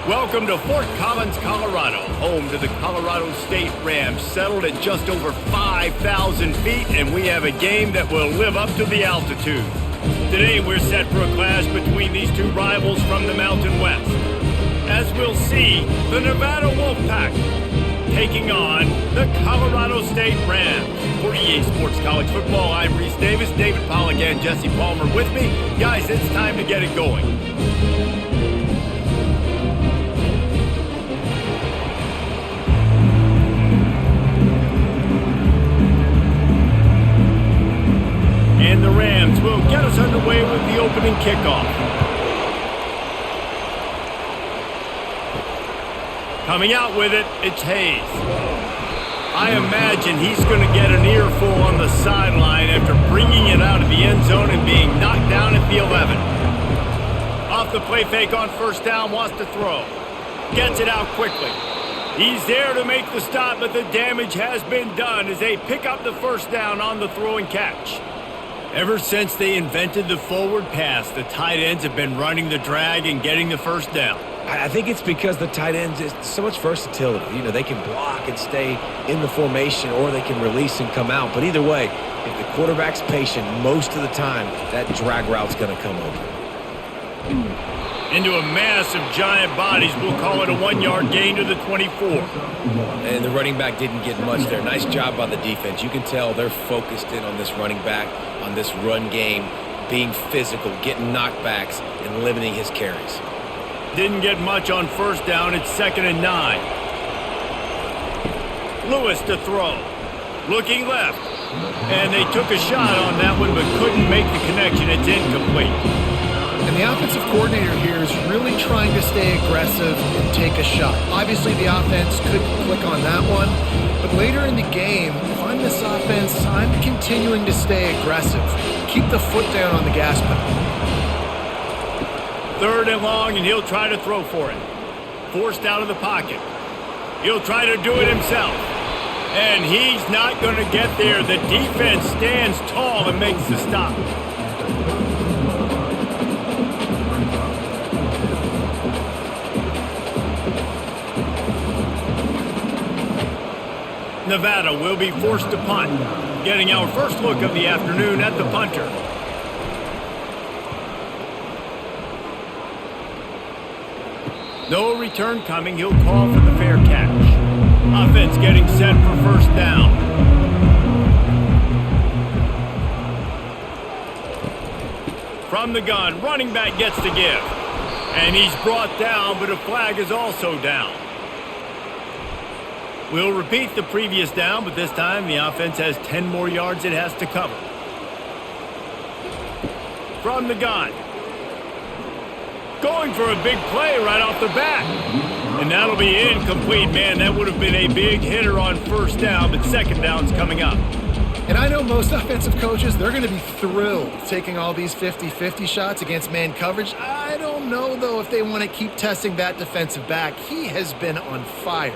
Welcome to Fort Collins, Colorado, home to the Colorado State Rams, settled at just over 5,000 feet, and we have a game that will live up to the altitude. Today we're set for a clash between these two rivals from the Mountain West. As we'll see, the Nevada Wolfpack taking on the Colorado State Rams. For EA Sports College Football, I'm Reese Davis, David Pollack, and Jesse Palmer with me. Guys, it's time to get it going. And the Rams will get us underway with the opening kickoff. Coming out with it, it's Hayes. I imagine he's going to get an earful on the sideline after bringing it out of the end zone and being knocked down at the 11. Off the play fake on first down, wants to throw. Gets it out quickly. He's there to make the stop, but the damage has been done as they pick up the first down on the throw and catch. Ever since they invented the forward pass, the tight ends have been running the drag and getting the first down. I think it's because the tight ends is so much versatility. You know, they can block and stay in the formation, or they can release and come out. But either way, if the quarterback's patient most of the time, that drag route's going to come open. Into a mass of giant bodies, we'll call it a 1-yard gain to the 24. And the running back didn't get much there. Nice job by the defense. You can tell they're focused in on this running back, on this run game, being physical, getting knockbacks, and limiting his carries. Didn't get much on first down. It's 2nd and 9. Lewis to throw. Looking left. And they took a shot on that one but couldn't make the connection. It's incomplete. And the offensive coordinator here is really trying to stay aggressive and take a shot. Obviously, the offense couldn't click on that one. But later in the game, if I'm this offense, I'm continuing to stay aggressive. Keep the foot down on the gas pedal. 3rd and long, and he'll try to throw for it. Forced out of the pocket. He'll try to do it himself. And he's not going to get there. The defense stands tall and makes the stop. Nevada will be forced to punt. Getting our first look of the afternoon at the punter. No return coming. He'll call for the fair catch. Offense getting set for first down. From the gun, running back gets to give. And he's brought down, but a flag is also down. We'll repeat the previous down, but this time the offense has 10 more yards it has to cover. From the gun. Going for a big play right off the bat. And that'll be incomplete, man. That would have been a big hitter on first down, but second down's coming up. And I know most offensive coaches, they're going to be thrilled taking all these 50-50 shots against man coverage. I don't know, though, if they want to keep testing that defensive back. He has been on fire.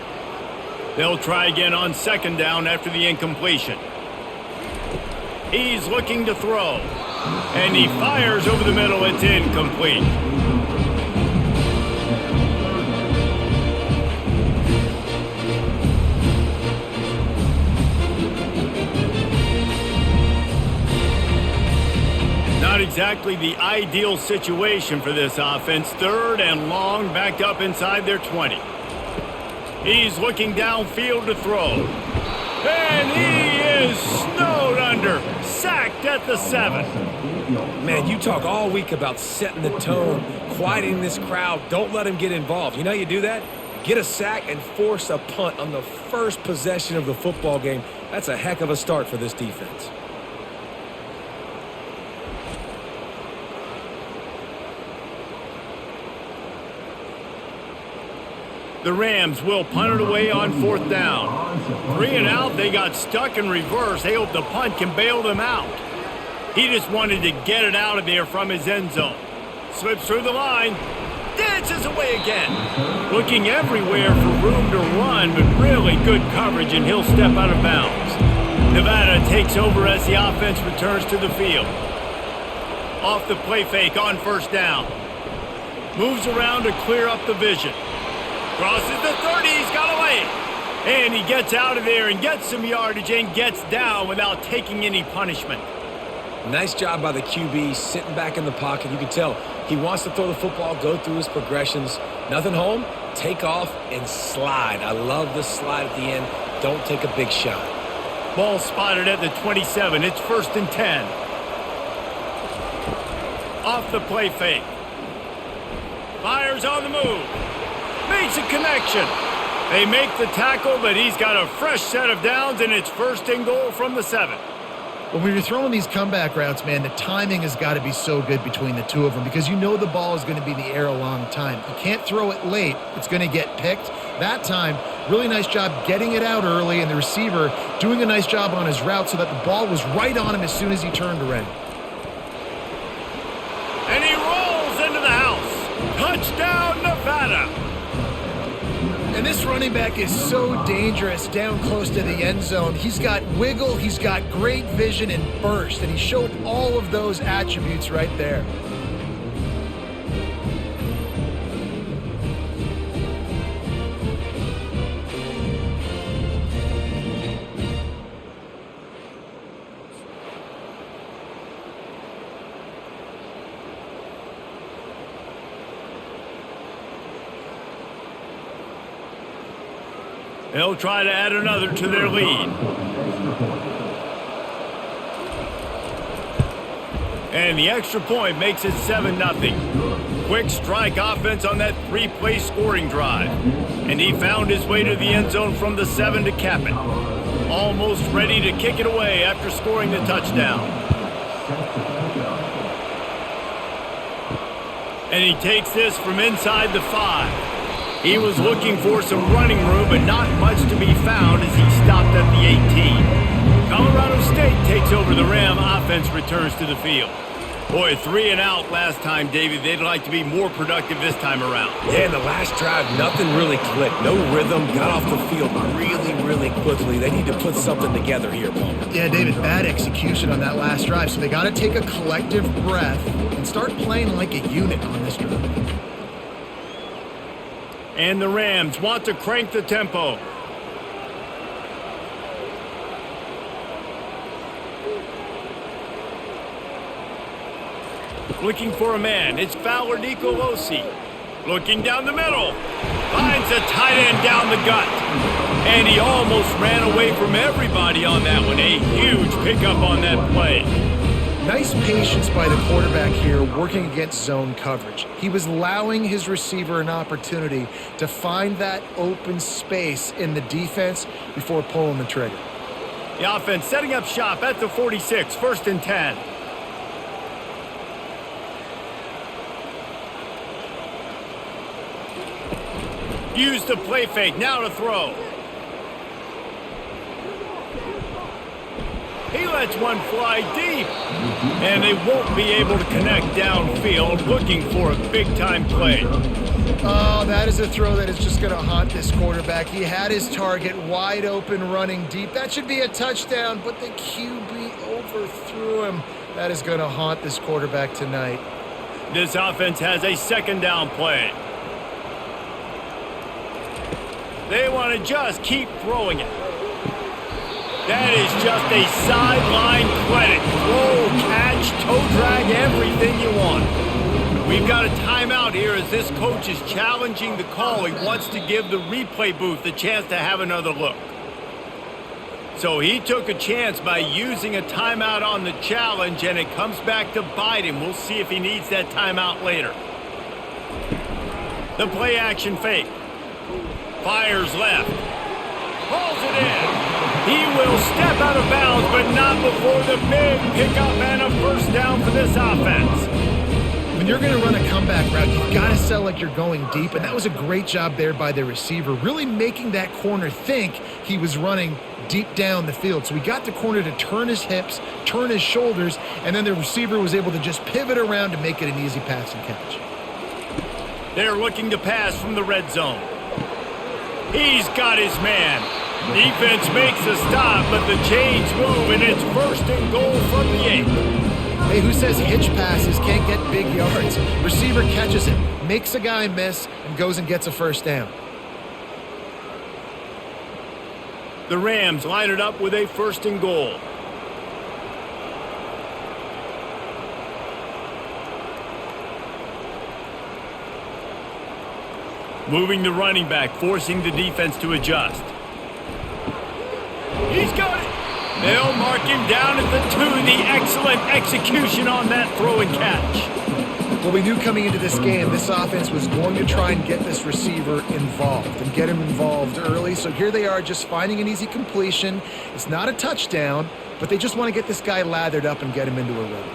They'll try again on second down after the incompletion. He's looking to throw. And he fires over the middle. It's incomplete. Not exactly the ideal situation for this offense. 3rd and long, backed up inside their 20. He's looking downfield to throw. And he is snowed under. Sacked at the 7. Man, you talk all week about setting the tone, quieting this crowd. Don't let him get involved. You know how you do that? Get a sack and force a punt on the first possession of the football game. That's a heck of a start for this defense. The Rams will punt it away on 4th down. 3 and out, they got stuck in reverse. They hope the punt can bail them out. He just wanted to get it out of there from his end zone. Slips through the line. Dances away again. Looking everywhere for room to run, but really good coverage, and he'll step out of bounds. Nevada takes over as the offense returns to the field. Off the play fake on first down. Moves around to clear up the vision. Crosses the 30, he's got away. And he gets out of there and gets some yardage and gets down without taking any punishment. Nice job by the QB, sitting back in the pocket. You can tell he wants to throw the football, go through his progressions. Nothing home, take off, and slide. I love the slide at the end. Don't take a big shot. Ball spotted at the 27. It's 1st and 10. Off the play fake. Fires on the move. Makes a connection. They make the tackle, but he's got a fresh set of downs, and it's 1st and goal from the 7. Well, when you're throwing these comeback routes, man, the timing has got to be so good between the two of them because you know the ball is going to be in the air a long time. You can't throw it late. It's going to get picked. That time, really nice job getting it out early, and the receiver doing a nice job on his route so that the ball was right on him as soon as he turned around. And he rolls into the house. Touchdown, Nevada. And this running back is so dangerous down close to the end zone. He's got wiggle, he's got great vision and burst, and he showed all of those attributes right there. They'll try to add another to their lead. And the extra point makes it 7-0. Quick strike offense on that 3-play scoring drive. And he found his way to the end zone from the 7 to cap it. Almost ready to kick it away after scoring the touchdown. And he takes this from inside the 5. He was looking for some running room, but not much to be found as he stopped at the 18. Colorado State takes over the Ram. Offense returns to the field. Boy, 3 and out last time, David. They'd like to be more productive this time around. Yeah, in the last drive, nothing really clicked. No rhythm, got off the field really quickly. They need to put something together here, Paul. Yeah, David, bad execution on that last drive, so they got to take a collective breath and start playing like a unit on this drive. And the Rams want to crank the tempo. Looking for a man. It's Fowler Nicolosi. Looking down the middle. Finds a tight end down the gut. And he almost ran away from everybody on that one. A huge pickup on that play. Nice patience by the quarterback here working against zone coverage. He was allowing his receiver an opportunity to find that open space in the defense before pulling the trigger. The offense setting up shop at the 46, 1st and 10. Use the play fake, now to throw. He lets one fly deep. And they won't be able to connect downfield, looking for a big-time play. Oh, that is a throw that is just going to haunt this quarterback. He had his target wide open running deep. That should be a touchdown, but the QB overthrew him. That is going to haunt this quarterback tonight. This offense has a 2nd down play. They want to just keep throwing it. That is just a sideline credit. Throw, catch, toe drag, everything you want. We've got a timeout here as this coach is challenging the call. He wants to give the replay booth the chance to have another look. So he took a chance by using a timeout on the challenge, and it comes back to bite him. We'll see if he needs that timeout later. The play action fake. Fires left. Pulls it in. He will step out of bounds, but not before the big pickup and a 1st down for this offense. When you're going to run a comeback route, you've got to sell like you're going deep, and that was a great job there by the receiver, really making that corner think he was running deep down the field. So we got the corner to turn his hips, turn his shoulders, and then the receiver was able to just pivot around to make it an easy pass and catch. They're looking to pass from the red zone. He's got his man. Defense makes a stop, but the chains move, and it's 1st and goal from the 8. Hey, who says hitch passes can't get big yards? Receiver catches it, makes a guy miss, and goes and gets a first down. The Rams line it up with a 1st and goal. Moving the running back, forcing the defense to adjust. He's got it. They'll mark him down at the 2. The excellent execution on that throw and catch. Well, we knew coming into this game, this offense was going to try and get this receiver involved and get him involved early. So here they are just finding an easy completion. It's not a touchdown, but they just want to get this guy lathered up and get him into a rhythm.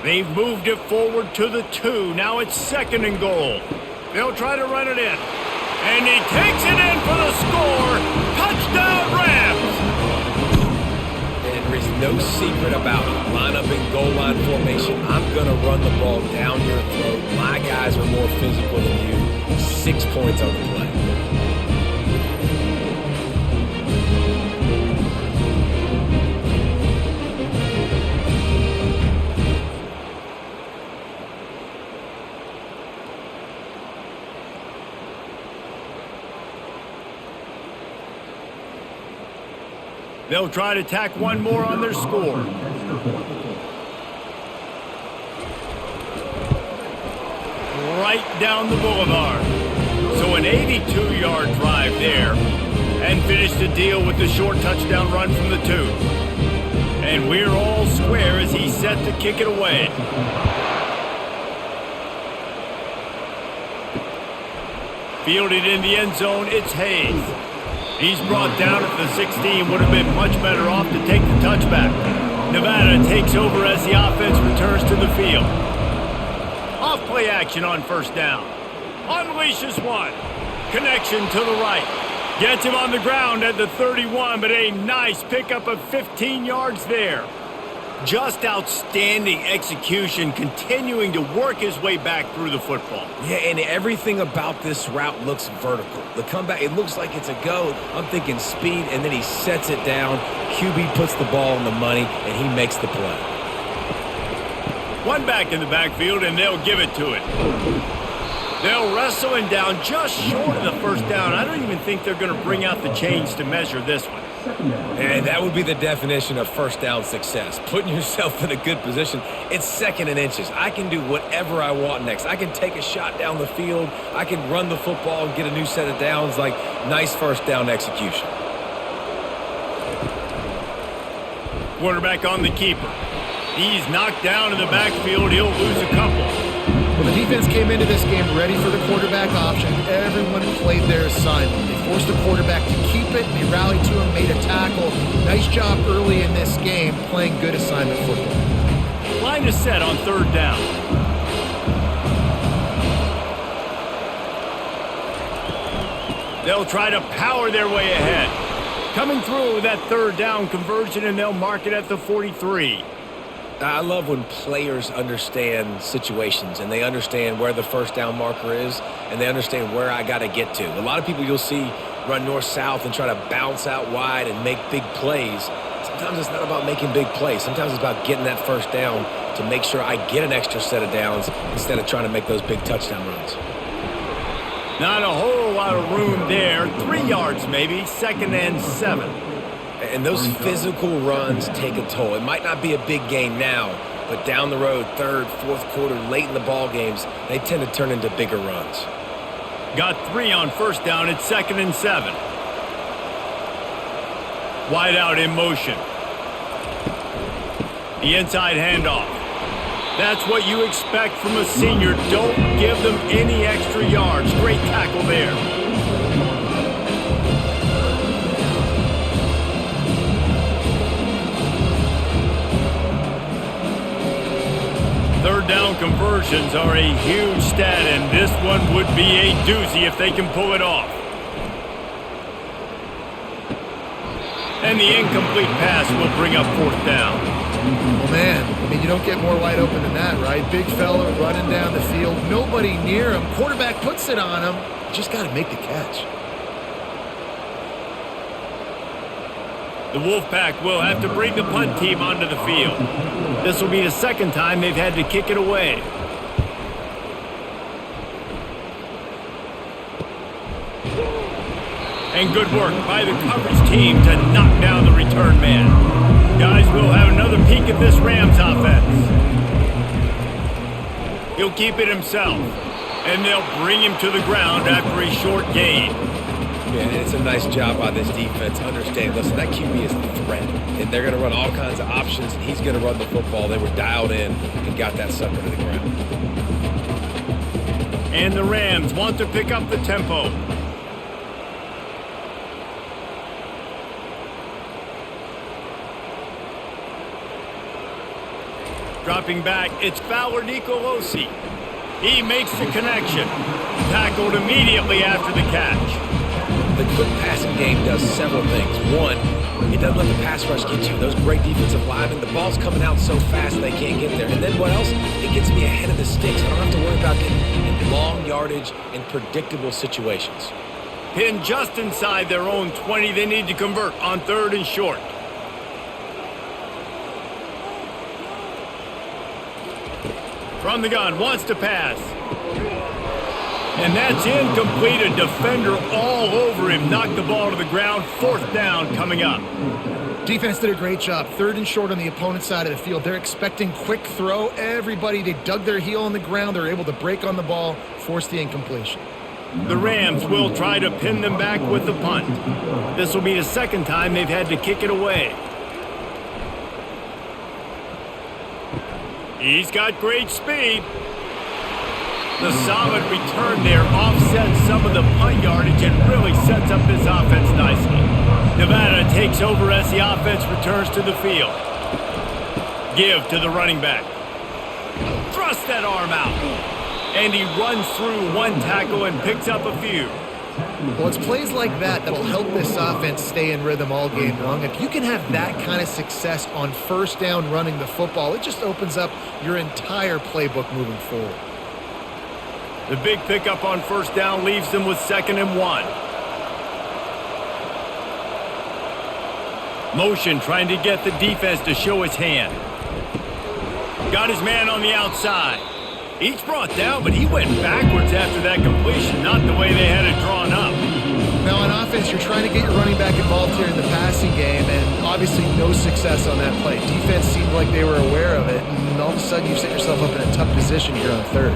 They've moved it forward to the 2. Now it's 2nd and goal. They'll try to run it in. And he takes it in for the score. Touchdown, Rams! There is no secret about it. Line up in goal line formation. I'm going to run the ball down your throat. My guys are more physical than you. 6 points on the play. They'll try to tack one more on their score. Right down the boulevard. So an 82-yard drive there. And finish the deal with the short touchdown run from the 2. And we're all square as he's set to kick it away. Fielded in the end zone, it's Hayes. He's brought down at the 16, would have been much better off to take the touchback. Nevada takes over as the offense returns to the field. Off play action on 1st down. Unleashes one. Connection to the right. Gets him on the ground at the 31, but a nice pickup of 15 yards there. Just outstanding execution, continuing to work his way back through the football. Yeah, and everything about this route looks vertical. The comeback, it looks like it's a go. I'm thinking speed, and then he sets it down. QB puts the ball on the money, and he makes the play. One back in the backfield, and they'll give it to it. They'll wrestle him down just short of the 1st down. I don't even think they're going to bring out the chains to measure this one. And that would be the definition of 1st down success. Putting yourself in a good position. It's 2nd and inches. I can do whatever I want next. I can take a shot down the field. I can run the football and get a new set of downs. Like, nice 1st down execution. Quarterback on the keeper. He's knocked down in the backfield. He'll lose a couple. Well, the defense came into this game ready for the quarterback option. Everyone played their assignment. They forced the quarterback to keep it. They rallied to him, made a tackle. Nice job early in this game playing good assignment football. Line is set on 3rd down. They'll try to power their way ahead. Coming through with that 3rd down conversion, and they'll mark it at the 43. I love when players understand situations and they understand where the 1st down marker is and they understand where I got to get to. A lot of people you'll see run north-south and try to bounce out wide and make big plays. Sometimes it's not about making big plays. Sometimes it's about getting that 1st down to make sure I get an extra set of downs instead of trying to make those big touchdown runs. Not a whole lot of room there. 3 yards maybe, 2nd and 7. And those physical runs take a toll. It might not be a big gain now, but down the road, 3rd, 4th quarter, late in the ball games, they tend to turn into bigger runs. Got 3 on 1st down. It's 2nd and 7. Wide out in motion. The inside handoff. That's what you expect from a senior. Don't give them any extra yards. Great tackle there. Third down conversions are a huge stat, and this one would be a doozy if they can pull it off. And the incomplete pass will bring up 4th down. Well, man, I mean, you don't get more wide open than that, right? Big fella running down the field, nobody near him. Quarterback puts it on him. You just got to make the catch. The Wolfpack will have to bring the punt team onto the field. This will be the second time they've had to kick it away. And good work by the coverage team to knock down the return man. Guys, we'll have another peek at this Rams offense. He'll keep it himself, and they'll bring him to the ground after a short gain. Yeah, and it's a nice job by this defense. Understand, listen, that QB is a threat, and they're going to run all kinds of options, and he's going to run the football. They were dialed in and got that sucker to the ground. And the Rams want to pick up the tempo. Dropping back, it's Fowler Nicolosi. He makes the connection. Tackled immediately after the catch. The quick passing game does several things. One, it doesn't let the pass rush get you. Those great defensive linemen, the ball's coming out so fast they can't get there. And then what else? It gets me ahead of the sticks. I don't have to worry about getting in long yardage and predictable situations. Pinned just inside their own 20. They need to convert on 3rd and short. From the gun, wants to pass. And that's incomplete. A defender all over him. Knocked the ball to the ground. 4th down coming up. Defense did a great job. 3rd and short on the opponent's side of the field. They're expecting quick throw. Everybody, they dug their heel on the ground. They're able to break on the ball, force the incompletion. The Rams will try to pin them back with the punt. This will be the second time they've had to kick it away. He's got great speed. The solid return there offsets some of the punt yardage and really sets up this offense nicely. Nevada takes over as the offense returns to the field. Give to the running back. Thrust that arm out. And he runs through one tackle and picks up a few. Well, it's plays like that that'll help this offense stay in rhythm all game long. If you can have that kind of success on 1st down running the football, it just opens up your entire playbook moving forward. The big pickup on 1st down leaves them with 2nd and 1. Motion trying to get the defense to show his hand. Got his man on the outside. He's brought down, but he went backwards after that completion, not the way they had it drawn up. Now on offense, you're trying to get your running back involved here in the passing game, and obviously no success on that play. Defense seemed like they were aware of it, and all of a sudden you've set yourself up in a tough position here on 3rd.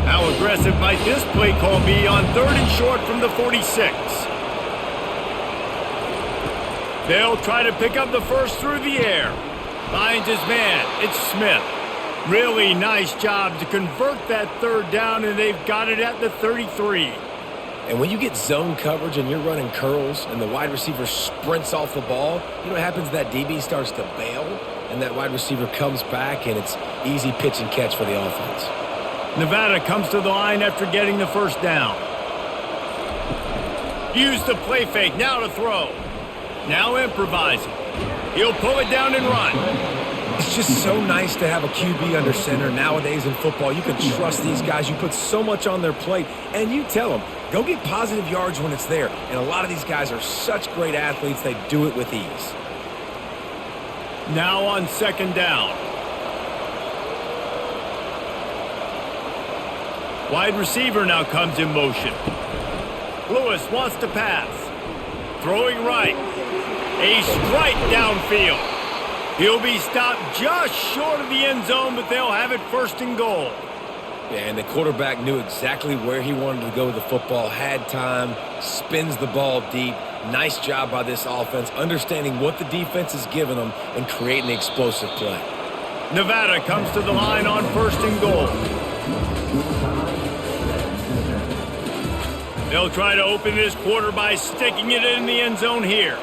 How aggressive might this play call be on 3rd and short from the 46? They'll try to pick up the first through the air. Finds his man. It's Smith. Really nice job to convert that 3rd down, and they've got it at the 33. And when you get zone coverage and you're running curls and the wide receiver sprints off the ball, you know what happens? That DB starts to bail, and that wide receiver comes back, and it's easy pitch and catch for the offense. Nevada comes to the line after getting the 1st down. Use the play fake, now to throw. Now improvising. He'll pull it down and run. It's just so nice to have a QB under center nowadays in football. You can trust these guys. You put so much on their plate, and you tell them, go get positive yards when it's there. And a lot of these guys are such great athletes, they do it with ease. Now on 2nd down. Wide receiver now comes in motion. Lewis wants to pass. Throwing right. A strike downfield. He'll be stopped just short of the end zone, but they'll have it 1st and goal. Yeah, and the quarterback knew exactly where he wanted to go with the football, had time, spins the ball deep. Nice job by this offense, understanding what the defense is giving them and creating an explosive play. Nevada comes to the line on 1st and goal. They'll try to open this quarter by sticking it in the end zone here.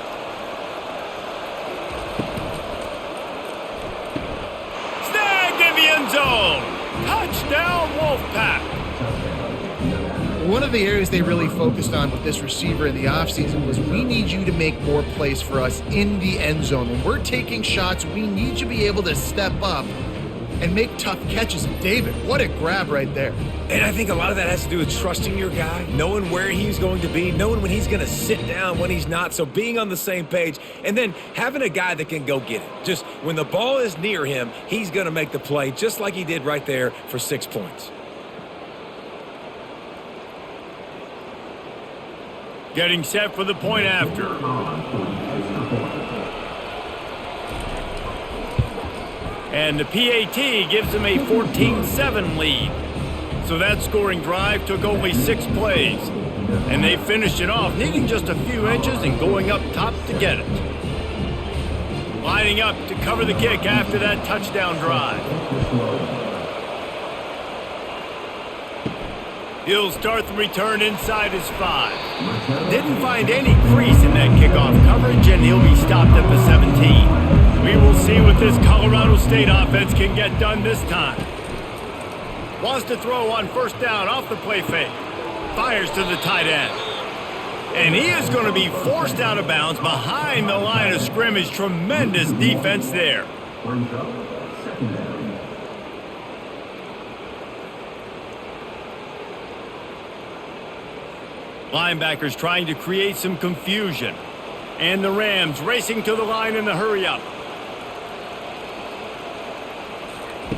End zone. Touchdown, Wolfpack. One of the areas they really focused on with this receiver in the offseason was we need you to make more plays for us in the end zone. When we're taking shots, we need you to be able to step up and make tough catches. David, what a grab right there. And I think a lot of that has to do with trusting your guy, knowing where he's going to be, knowing when he's going to sit down, when he's not. So being on the same page, and then having a guy that can go get it. Just when the ball is near him, he's going to make the play, just like he did right there for 6 points. Getting set for the point after. And the PAT gives them a 14-7 lead. So that scoring drive took only 6 plays. And they finished it off, needing just a few inches and going up top to get it. Lining up to cover the kick after that touchdown drive. He'll start the return inside his 5. Didn't find any crease in that kickoff coverage, and he'll be stopped at the 17. We will see what this Colorado State offense can get done this time. Wants to throw on first down off the play fake. Fires to the tight end. And he is going to be forced out of bounds behind the line of scrimmage. Tremendous defense there. Linebackers trying to create some confusion. And the Rams racing to the line in the hurry-up.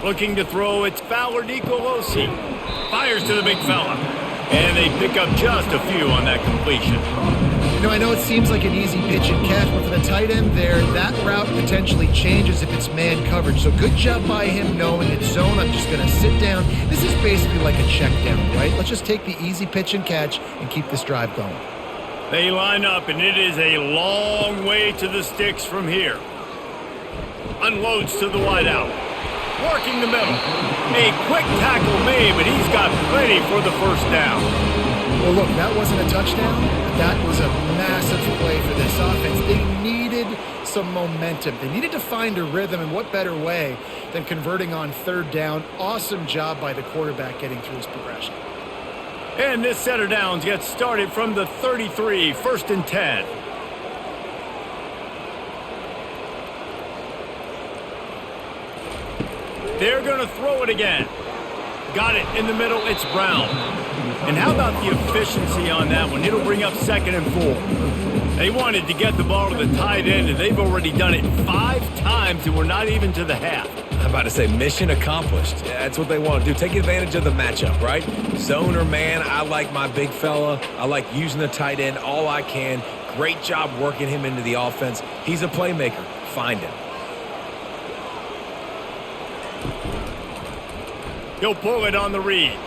Looking to throw, it's Fowler Nicolosi. Fires to the big fella. And they pick up just a few on that completion. You know, I know it seems like an easy pitch and catch, but for the tight end there, that route potentially changes if it's man coverage. So good job by him knowing it's zone. I'm just going to sit down. This is basically like a check down, right? Let's just take the easy pitch and catch and keep this drive going. They line up, and it is a long way to the sticks from here. Unloads to the wideout. Working the middle. A quick tackle made, but he's got plenty for the first down. Well, look, that wasn't a touchdown. That was a massive play for this offense. They needed some momentum. They needed to find a rhythm, and what better way than converting on third down. Awesome job by the quarterback getting through his progression. And this set of downs gets started from the 33, 1st and 10. They're going to throw it again. Got it in the middle. It's Brown. And how about the efficiency on that one? It'll bring up 2nd and 4. They wanted to get the ball to the tight end, and they've already done it 5 times, and we're not even to the half. I'm about to say mission accomplished. Yeah, that's what they want to do. Take advantage of the matchup, right? Zone or man, I like my big fella. I like using the tight end all I can. Great job working him into the offense. He's a playmaker. Find him. He'll pull it on the read.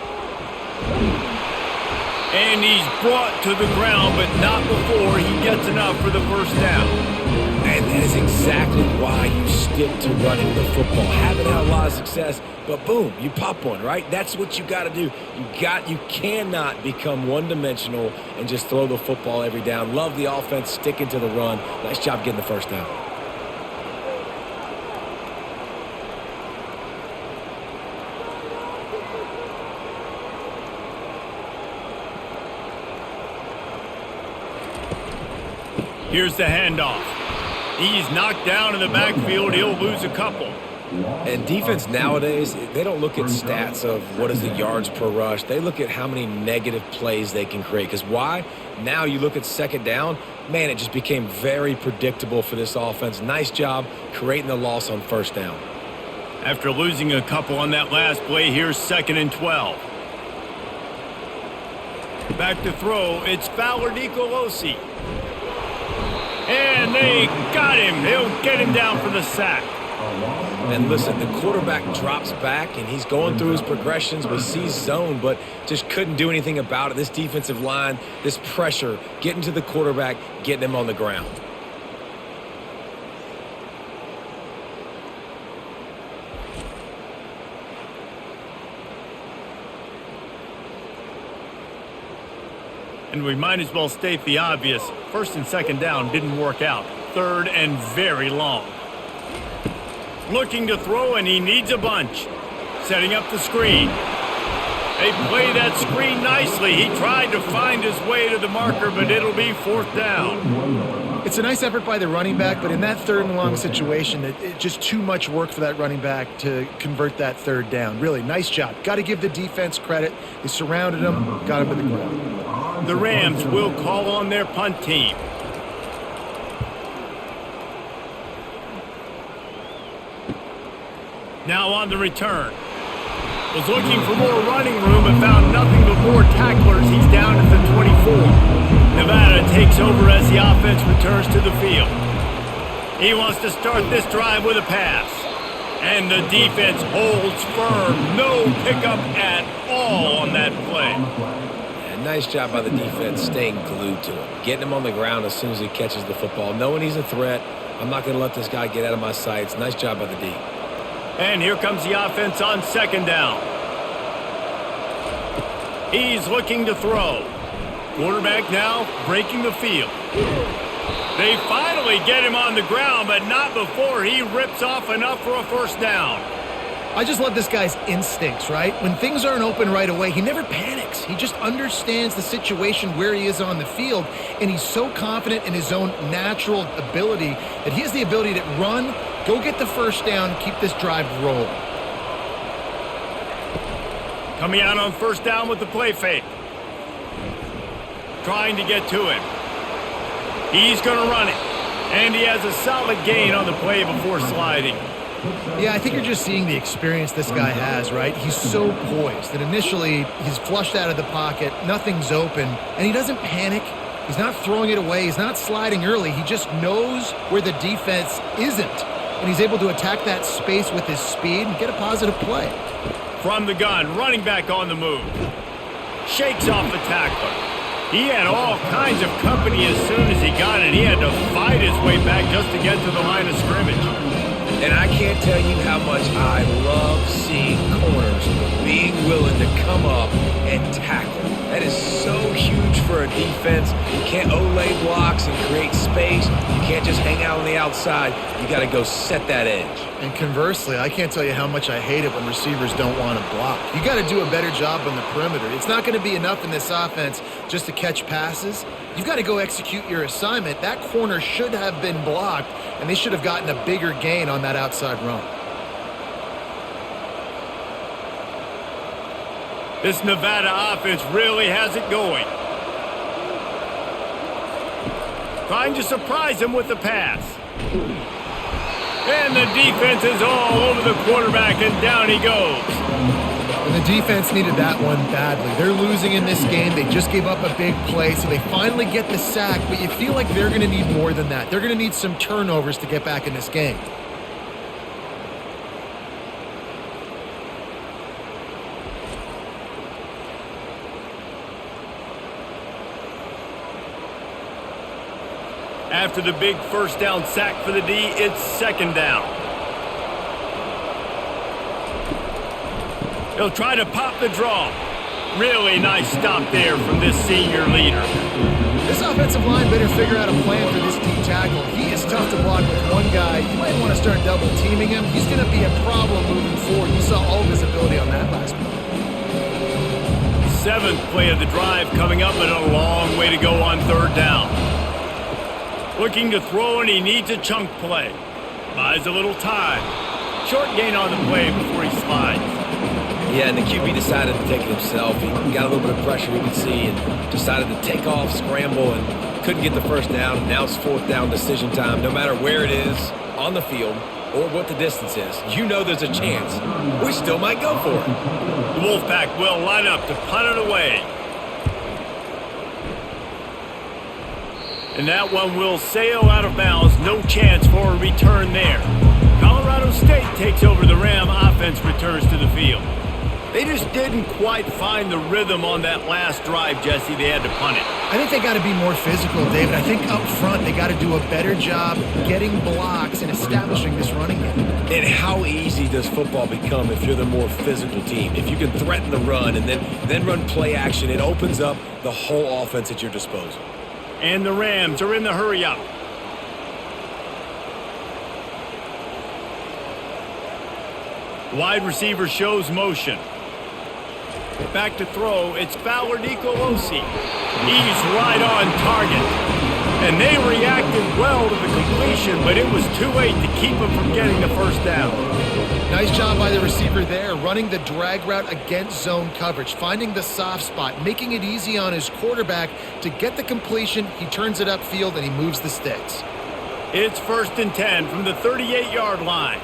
And he's brought to the ground, but not before he gets enough for the first down. And that is exactly why you stick to running the football. Haven't had a lot of success, but boom, you pop one, right? That's what you got to do. You cannot become one-dimensional and just throw the football every down. Love the offense, sticking to the run. Nice job getting the first down. Here's the handoff. He's knocked down in the backfield. He'll lose a couple. And defense nowadays, they don't look at stats of what is the yards per rush. They look at how many negative plays they can create. Because why? Now you look at 2nd down, man, it just became very predictable for this offense. Nice job creating the loss on 1st down. After losing a couple on that last play, here's 2nd and 12. Back to throw. It's Fowler Nicolosi. And they got him. He'll get him down for the sack. And listen, the quarterback drops back, and he's going through his progressions. We see zone, but just couldn't do anything about it. This defensive line, this pressure, getting to the quarterback, getting him on the ground. And we might as well state the obvious. 1st and 2nd down didn't work out. 3rd and very long. Looking to throw, and he needs a bunch. Setting up the screen. They play that screen nicely. He tried to find his way to the marker, but it'll be 4th down. It's a nice effort by the running back, but in that 3rd and long situation, it's just too much work for that running back to convert that 3rd down. Really, nice job. Got to give the defense credit. They surrounded him, got him to the ground. The Rams will call on their punt team. Now on the return. Was looking for more running room but found nothing but more tacklers. He's down at the 24. Nevada takes over as the offense returns to the field. He wants to start this drive with a pass. And the defense holds firm. No pickup at all on that play. Yeah, nice job by the defense staying glued to him. Getting him on the ground as soon as he catches the football. Knowing he's a threat. I'm not going to let this guy get out of my sights. Nice job by the D. And here comes the offense on 2nd down. He's looking to throw. Quarterback now breaking the field. They finally get him on the ground, but not before he rips off enough for a 1st down. I just love this guy's instincts, right? When things aren't open right away, he never panics. He just understands the situation where he is on the field, and he's so confident in his own natural ability that he has the ability to run, go get the 1st down, keep this drive rolling. Coming out on 1st down with the play fake. Trying to get to him. He's going to run it. And he has a solid gain on the play before sliding. Yeah, I think you're just seeing the experience this guy has, right? He's so poised that initially he's flushed out of the pocket, nothing's open, and he doesn't panic. He's not throwing it away. He's not sliding early. He just knows where the defense isn't, and he's able to attack that space with his speed and get a positive play. From the gun, running back on the move. Shakes off the tackler. He had all kinds of company as soon as he got it. He had to fight his way back just to get to the line of scrimmage. And I can't tell you how much I love seeing corners being willing to come up and tackle. That is so huge for a defense. You can't olay blocks and create space. You can't just hang out on the outside. You got to go set that edge. And conversely, I can't tell you how much I hate it when receivers don't want to block. You got to do a better job on the perimeter. It's not going to be enough in this offense just to catch passes. You've got to go execute your assignment. That corner should have been blocked, and they should have gotten a bigger gain on that outside run. This Nevada offense really has it going. Trying to surprise him with the pass. And the defense is all over the quarterback, and down he goes. And the defense needed that one badly. They're losing in this game. They just gave up a big play, so they finally get the sack, but you feel like they're going to need more than that. They're going to need some turnovers to get back in this game. After the big 1st down sack for the D, it's 2nd down. He'll try to pop the draw. Really nice stop there from this senior leader. This offensive line better figure out a plan for this D tackle. He is tough to block with one guy. You might want to start double teaming him. He's going to be a problem moving forward. You saw all of his ability on that last play. 7th play of the drive coming up, but a long way to go on 3rd down. Looking to throw, and he needs a chunk play. Buys a little time. Short gain on the play before he slides. Yeah, and the QB decided to take it himself. He got a little bit of pressure, you can see, and decided to take off, scramble, and couldn't get the 1st down. Now it's 4th down decision time. No matter where it is on the field or what the distance is, you know there's a chance. We still might go for it. The Wolfpack will line up to punt it away. And that one will sail out of bounds. No chance for a return there. Colorado State takes over. The Ram offense returns to the field. They just didn't quite find the rhythm on that last drive, Jesse. They had to punt it. I think they got to be more physical, David. I think up front they got to do a better job getting blocks and establishing this running game. And how easy does football become if you're the more physical team? If you can threaten the run and then run play action, it opens up the whole offense at your disposal. And the Rams are in the hurry up. Wide receiver shows motion. back to throw. It's Fowler Nicolosi. He's right on target. And they reacted well to the completion, but it was too late to keep him from getting the first down. Nice job by the receiver there, running the drag route against zone coverage, finding the soft spot, making it easy on his quarterback to get the completion. He turns it upfield, and he moves the sticks. It's 1st and 10 from the 38-yard line.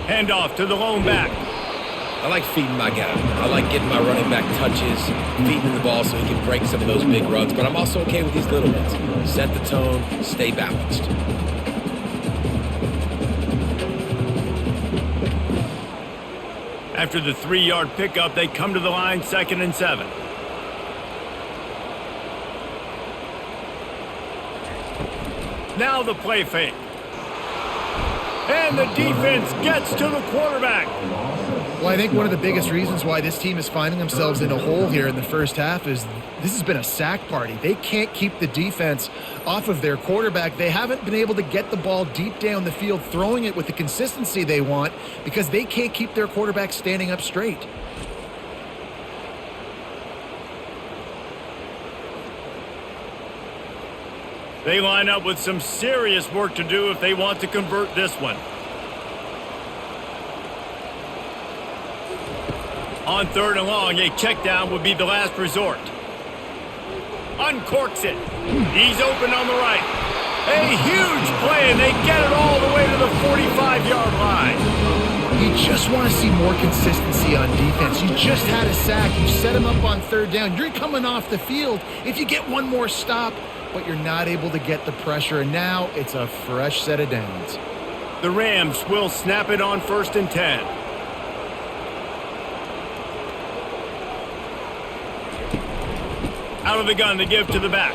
Handoff to the lone back. I like feeding my guy. I like getting my running back touches, feeding him the ball so he can break some of those big runs, but I'm also okay with these little ones. Set the tone, stay balanced. After the 3-yard pickup, they come to the line, 2nd and 7. Now the play fake. And the defense gets to the quarterback. Well, I think one of the biggest reasons why this team is finding themselves in a hole here in the first half is this has been a sack party. They can't keep the defense off of their quarterback. They haven't been able to get the ball deep down the field, throwing it with the consistency they want because they can't keep their quarterback standing up straight. They line up with some serious work to do if they want to convert this one. On 3rd and long, a check down would be the last resort. Uncorks it. He's open on the right. A huge play, and they get it all the way to the 45-yard line. You just want to see more consistency on defense. You just had a sack. You set him up on 3rd down. You're coming off the field. If you get one more stop, but you're not able to get the pressure, and now it's a fresh set of downs. The Rams will snap it on 1st and 10. Out of the gun to give to the back.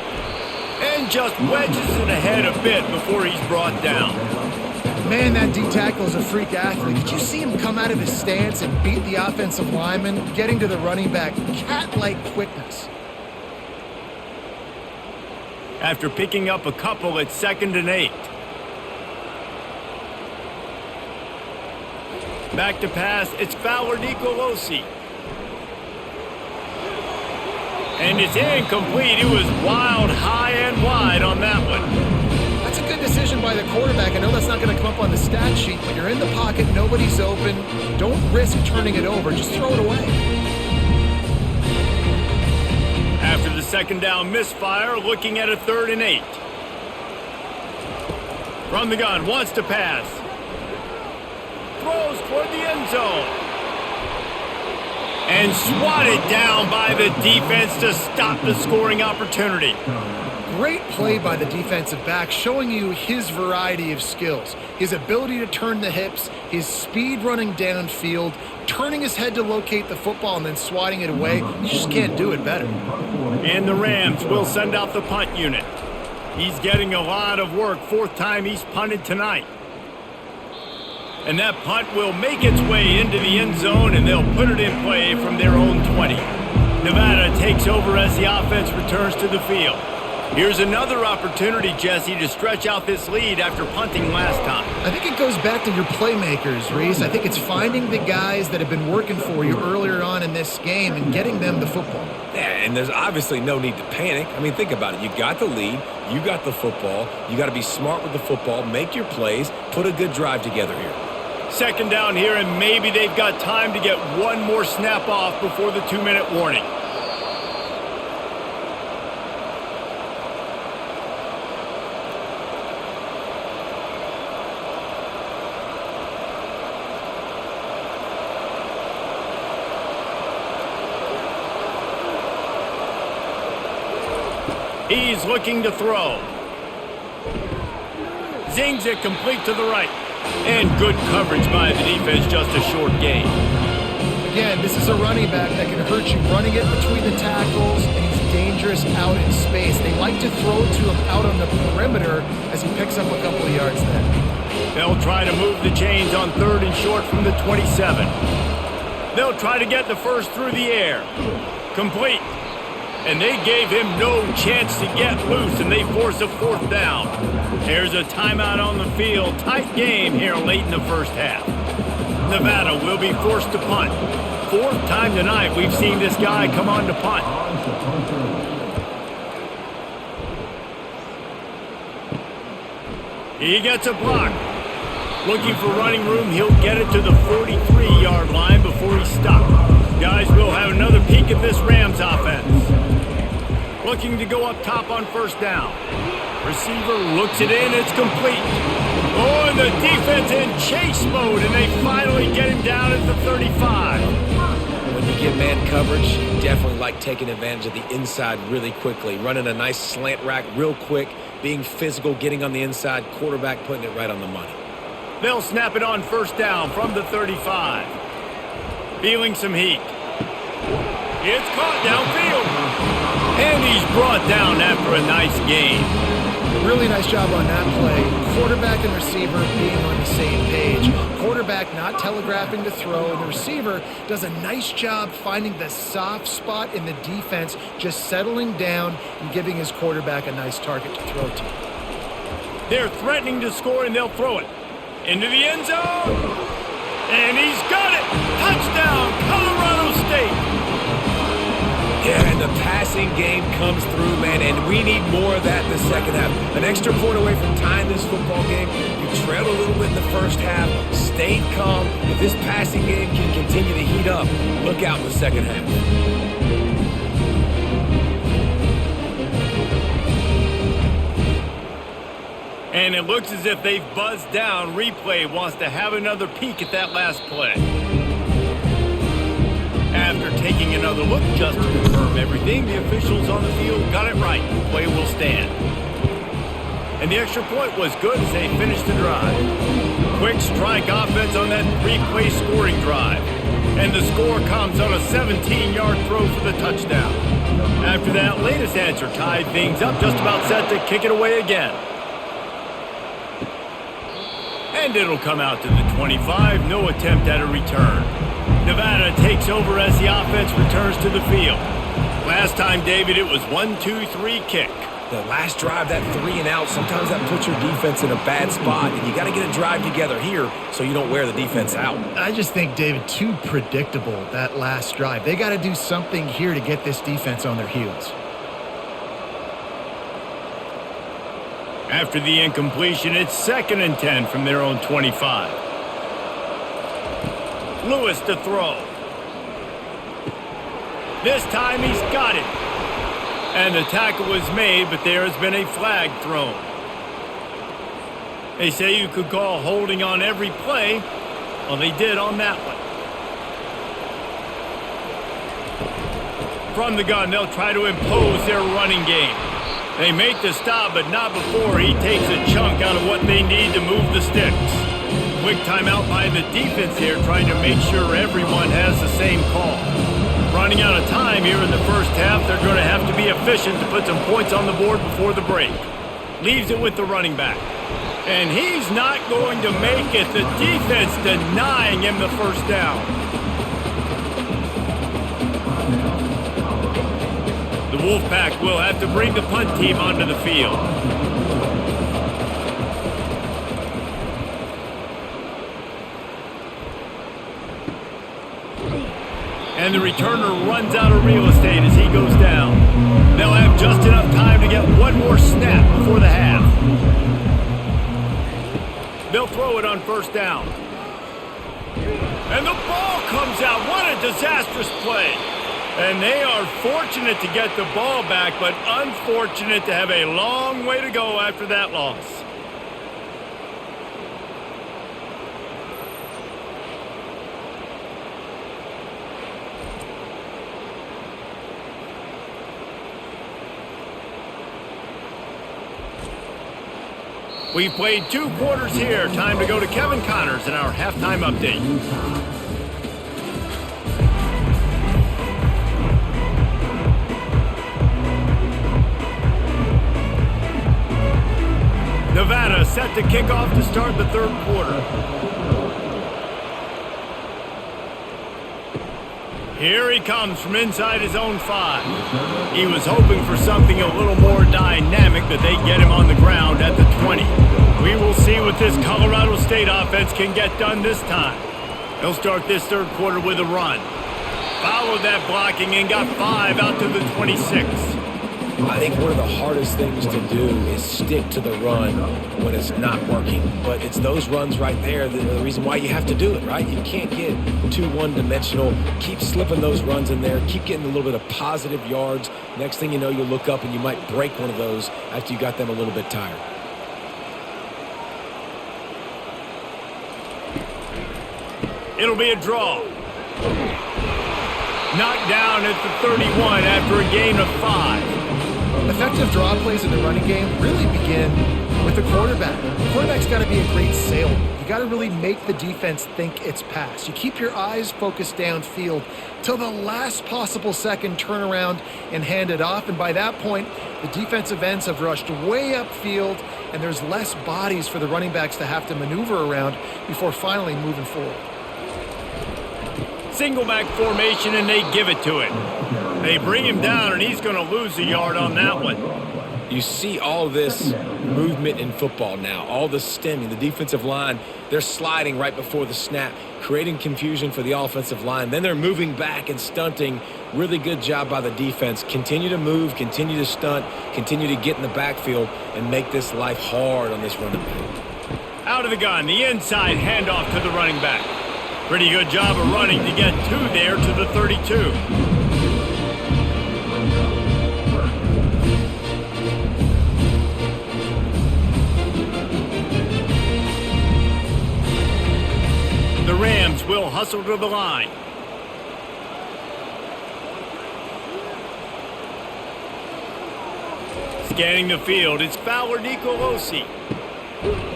And just wedges it ahead a bit before he's brought down. Man, that D-tackle is a freak athlete. Did you see him come out of his stance and beat the offensive lineman, getting to the running back? Cat-like quickness. After picking up a couple at 2nd and 8. Back to pass, it's Fowler Nicolosi. And it's incomplete. It was wild, high and wide on that one. That's a good decision by the quarterback. I know that's not going to come up on the stat sheet, but you're in the pocket, nobody's open. Don't risk turning it over. Just throw it away. After the 2nd down misfire, looking at a 3rd and 8. From the gun, wants to pass. Throws toward the end zone. And swatted down by the defense to stop the scoring opportunity. Great play by the defensive back, showing you his variety of skills. His ability to turn the hips, his speed running downfield, turning his head to locate the football and then swatting it away. You just can't do it better. And the Rams will send out the punt unit. He's getting a lot of work. 4th time he's punted tonight. And that punt will make its way into the end zone, and they'll put it in play from their own 20. Nevada takes over as the offense returns to the field. Here's another opportunity, Jesse, to stretch out this lead after punting last time. I think it goes back to your playmakers, Reese. I think it's finding the guys that have been working for you earlier on in this game and getting them the football. Yeah, and there's obviously no need to panic. I mean, think about it. You got the lead. You got the football. You got to be smart with the football, make your plays, put a good drive together here. 2nd down here, and maybe they've got time to get one more snap off before the 2-minute warning. He's looking to throw. Zings it complete to the right. And good coverage by the defense, just a short gain. Again, this is a running back that can hurt you running it between the tackles, and he's dangerous out in space. They like to throw to him out on the perimeter as he picks up a couple of yards there. They'll try to move the chains on 3rd and short from the 27. They'll try to get the first through the air. Complete. and they gave him no chance to get loose, and they force a 4th down. There's a timeout on the field. Tight game here late in the first half. Nevada will be forced to punt. 4th time tonight we've seen this guy come on to punt. He gets a block. Looking for running room, he'll get it to the 43-yard line before he's stopped. Guys, we'll have another peek at this Rams offense. Looking to go up top on 1st down. Receiver looks it in, it's complete. Oh, and the defense in chase mode, and they finally get him down at the 35. When you get man coverage, you definitely like taking advantage of the inside really quickly. Running a nice slant rack real quick, being physical, getting on the inside, quarterback putting it right on the money. They'll snap it on 1st down from the 35. Feeling some heat. It's caught downfield. And he's brought down after a nice gain. Really nice job on that play. Quarterback and receiver being on the same page. Quarterback not telegraphing to throw, and the receiver does a nice job finding the soft spot in the defense, just settling down and giving his quarterback a nice target to throw to. They're threatening to score, and they'll throw it. Into the end zone. And he's got it. Touchdown, Colorado State. Yeah, and the passing game comes through, man, and we need more of that in the second half. An extra point away from tying this football game. You trailed a little bit in the first half, stayed calm. If this passing game can continue to heat up, look out in the second half. And it looks as if they've buzzed down. Replay wants to have another peek at that last play. After taking another look just to confirm everything, the officials on the field got it right. The play will stand. And the extra point was good as they finished the drive. Quick strike offense on that 3-play scoring drive. And the score comes on a 17-yard throw for the touchdown. After that latest answer tied things up, just about set to kick it away again. And it'll come out to the 25, no attempt at a return. Nevada takes over as the offense returns to the field. Last time, David, it was 1-2-3 kick. The last drive, that 3 and out, sometimes that puts your defense in a bad spot, and you got to get a drive together here so you don't wear the defense out. I just think, David, too predictable, that last drive. They got to do something here to get this defense on their heels. After the incompletion, it's 2nd and 10 from their own 25. Lewis to throw. This time he's got it. And the tackle was made, but there has been a flag thrown. They say you could call holding on every play. Well, they did on that one. From the gun, they'll try to impose their running game. They make the stop, but not before he takes a chunk out of what they need to move the sticks. Quick timeout by the defense here, trying to make sure everyone has the same call. Running out of time here in the first half, they're going to have to be efficient to put some points on the board before the break. Leaves it with the running back. And he's not going to make it. The defense denying him the first down. The Wolfpack will have to bring the punt team onto the field. And the returner runs out of real estate as he goes down. They'll have just enough time to get one more snap before the half. They'll throw it on 1st down. And the ball comes out. What a disastrous play. And they are fortunate to get the ball back, but unfortunate to have a long way to go after that loss. We've played 2 quarters here. Time to go to Kevin Connors in our halftime update. Nevada set to kick off to start the 3rd quarter. Here he comes from inside his own 5. He was hoping for something a little more dynamic, but they get him on the ground at the 20. We will see what this Colorado State offense can get done this time. He'll start this third quarter with a run. Followed that blocking and got 5 out to the 26. I think one of the hardest things to do is stick to the run when it's not working. But it's those runs right there that are the reason why you have to do it, right? You can't get too one-dimensional. Keep slipping those runs in there. Keep getting a little bit of positive yards. Next thing you know, you'll look up and you might break one of those after you got them a little bit tired. It'll be a draw. Knocked down at the 31 after a gain of 5. Effective draw plays in the running game really begin with the quarterback. The quarterback's got to be a great salesman. You got to really make the defense think it's pass. You keep your eyes focused downfield till the last possible second, turn around and hand it off. And by that point, the defensive ends have rushed way upfield, and there's less bodies for the running backs to have to maneuver around before finally moving forward. Single back formation, and they give it to him. They bring him down, and he's going to lose a yard on that one. You see all this movement in football now, all the stemming, the defensive line, they're sliding right before the snap, creating confusion for the offensive line. Then they're moving back and stunting. Really good job by the defense. Continue to move, continue to stunt, continue to get in the backfield, and make this life hard on this running back. Out of the gun, the inside handoff to the running back. Pretty good job of running to get 2 there to the 32. The Rams will hustle to the line. Scanning the field, it's Fowler Nicolosi.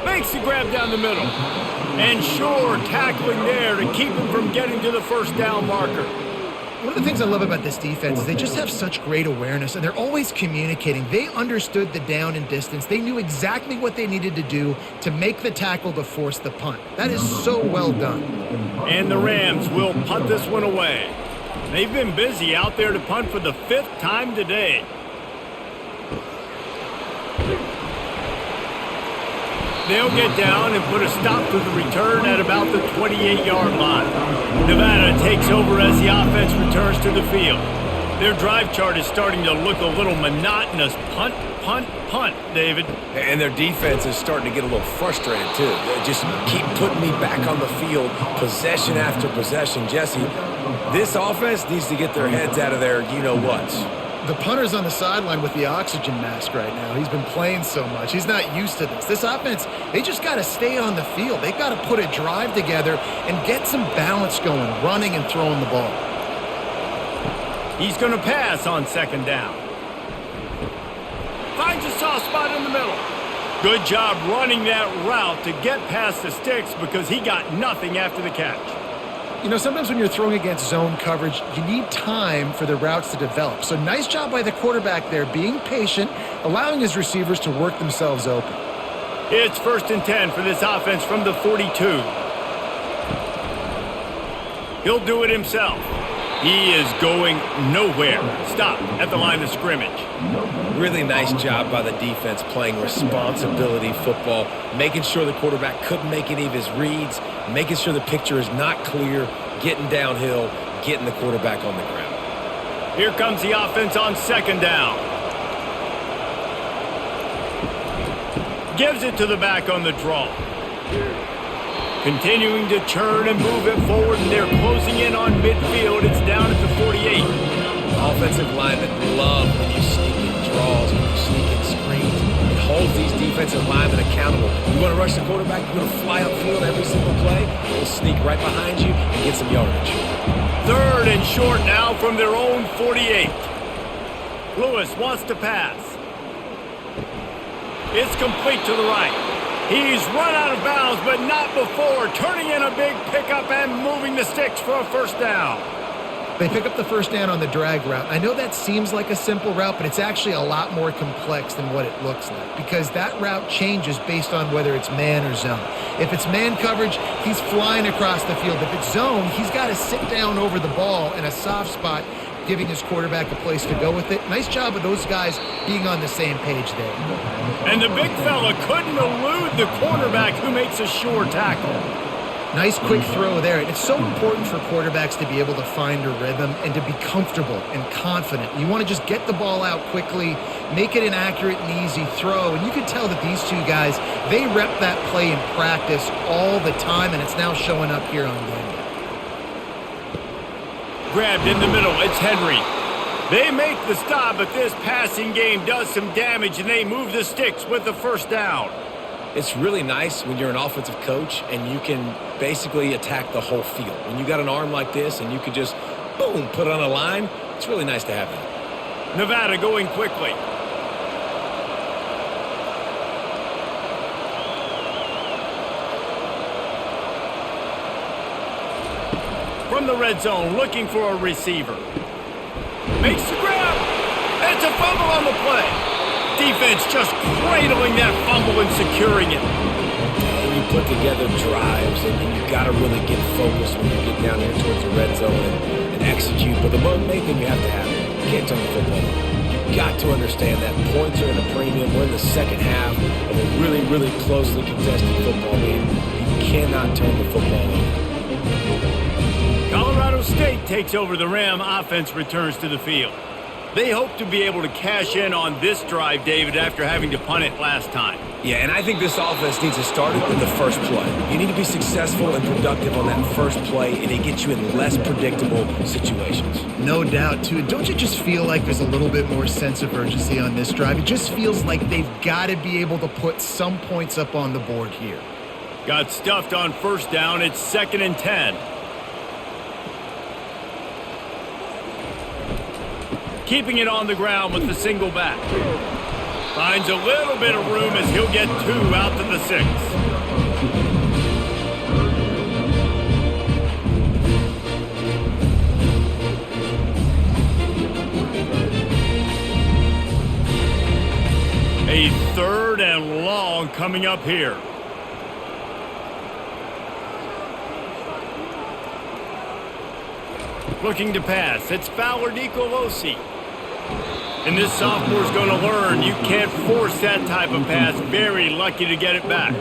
Makes the grab down the middle. And sure, tackling there to keep him from getting to the first down marker. One of the things I love about this defense is they just have such great awareness, and they're always communicating. They understood the down and distance. They knew exactly what they needed to do to make the tackle to force the punt. That is so well done. And the Rams will punt this one away. They've been busy out there to punt for the 5th time today. They'll get down and put a stop to the return at about the 28-yard line. Nevada takes over as the offense returns to the field. Their drive chart is starting to look a little monotonous. Punt, punt, punt, David. And their defense is starting to get a little frustrated, too. They just keep putting me back on the field, possession after possession. Jesse, this offense needs to get their heads out of their you-know-whats. The punter's on the sideline with the oxygen mask right now. He's been playing so much. He's not used to this. This offense, they just got to stay on the field. They've got to put a drive together and get some balance going, running and throwing the ball. He's going to pass on 2nd down. Finds a soft spot in the middle. Good job running that route to get past the sticks because he got nothing after the catch. You know, sometimes when you're throwing against zone coverage, you need time for the routes to develop. So nice job by the quarterback there, being patient, allowing his receivers to work themselves open. It's 1st and 10 for this offense from the 42. He'll do it himself. He is going nowhere. Stop at the line of scrimmage. Really nice job by the defense playing responsibility football, making sure the quarterback couldn't make any of his reads, making sure the picture is not clear, getting downhill, getting the quarterback on the ground. Here comes the offense on 2nd down. Gives it to the back on the draw. Continuing to churn and move it forward, and they're closing in on midfield. It's down at the 48. Offensive linemen love when you sneak in draws, when you sneak in screens. It holds these defensive linemen accountable. You want to rush the quarterback, you want to fly upfield every single play, they'll sneak right behind you and get some yardage. 3rd and short now from their own 48. Lewis wants to pass. It's complete to the right. He's run out of bounds, but not before turning in a big pickup and moving the sticks for a 1st down. They pick up the first down on the drag route. I know that seems like a simple route, but it's actually a lot more complex than what it looks like because that route changes based on whether it's man or zone. If it's man coverage, he's flying across the field. If it's zone, he's got to sit down over the ball in a soft spot, giving his quarterback a place to go with it. Nice job of those guys being on the same page there. And the big fella couldn't elude the cornerback who makes a sure tackle. Nice quick throw there. And it's so important for quarterbacks to be able to find a rhythm and to be comfortable and confident. You want to just get the ball out quickly, make it an accurate and easy throw. And you can tell that these two guys, they rep that play in practice all the time, and it's now showing up here on game day. Grabbed in the middle, it's Henry. They make the stop, but this passing game does some damage, and they move the sticks with the first down. It's really nice when you're an offensive coach and you can basically attack the whole field. When you got an arm like this and you can just, boom, put it on a line, it's really nice to have that. Nevada going quickly. From the red zone, looking for a receiver. Makes the grab. It's a fumble on the play. Defense just cradling that fumble and securing it. And you put together drives, and you got to really get focused when you get down there towards the red zone and execute. But the main thing you have to have, you can't turn the football over. You've got to understand that points are at a premium. We're in the second half of a really, really closely contested football game. You cannot turn the football over. Colorado State takes over the Ram. Offense returns to the field. They hope to be able to cash in on this drive, David, after having to punt it last time. Yeah, and I think this offense needs to start it with the first play. You need to be successful and productive on that first play, and it gets you in less predictable situations. No doubt, too. Don't you just feel like there's a little bit more sense of urgency on this drive? It just feels like they've got to be able to put some points up on the board here. Got stuffed on first down. It's 2nd and 10. Keeping it on the ground with the single back. Finds a little bit of room as he'll get 2 out to the 6. A 3rd and long coming up here. Looking to pass. It's Fowler Nicolosi. And this sophomore's going to learn you can't force that type of pass. Very lucky to get it back.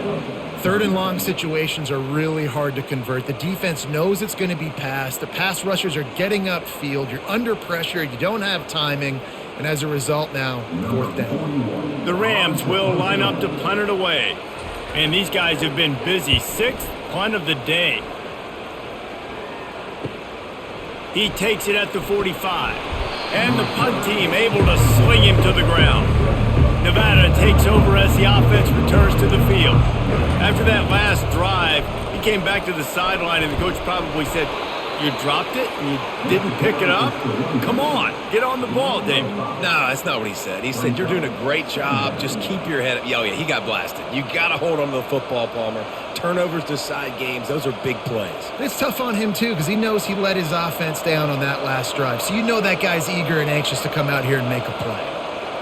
3rd and long situations are really hard to convert. The defense knows it's going to be passed. The pass rushers are getting upfield. You're under pressure. You don't have timing. And as a result now, 4th down. The Rams will line up to punt it away. And these guys have been busy. 6th punt of the day. He takes it at the 45. And the punt team able to sling him to the ground. Nevada takes over as the offense returns to the field. After that last drive, he came back to the sideline and the coach probably said, "You dropped it and you didn't pick it up? Come on, get on the ball, David." No, that's not what he said. He said, "You're doing a great job. Just keep your head up." Oh, yeah, he got blasted. You got to hold on to the football, Palmer. Turnovers decide games. Those are big plays. And it's tough on him, too, because he knows he let his offense down on that last drive. So you know that guy's eager and anxious to come out here and make a play.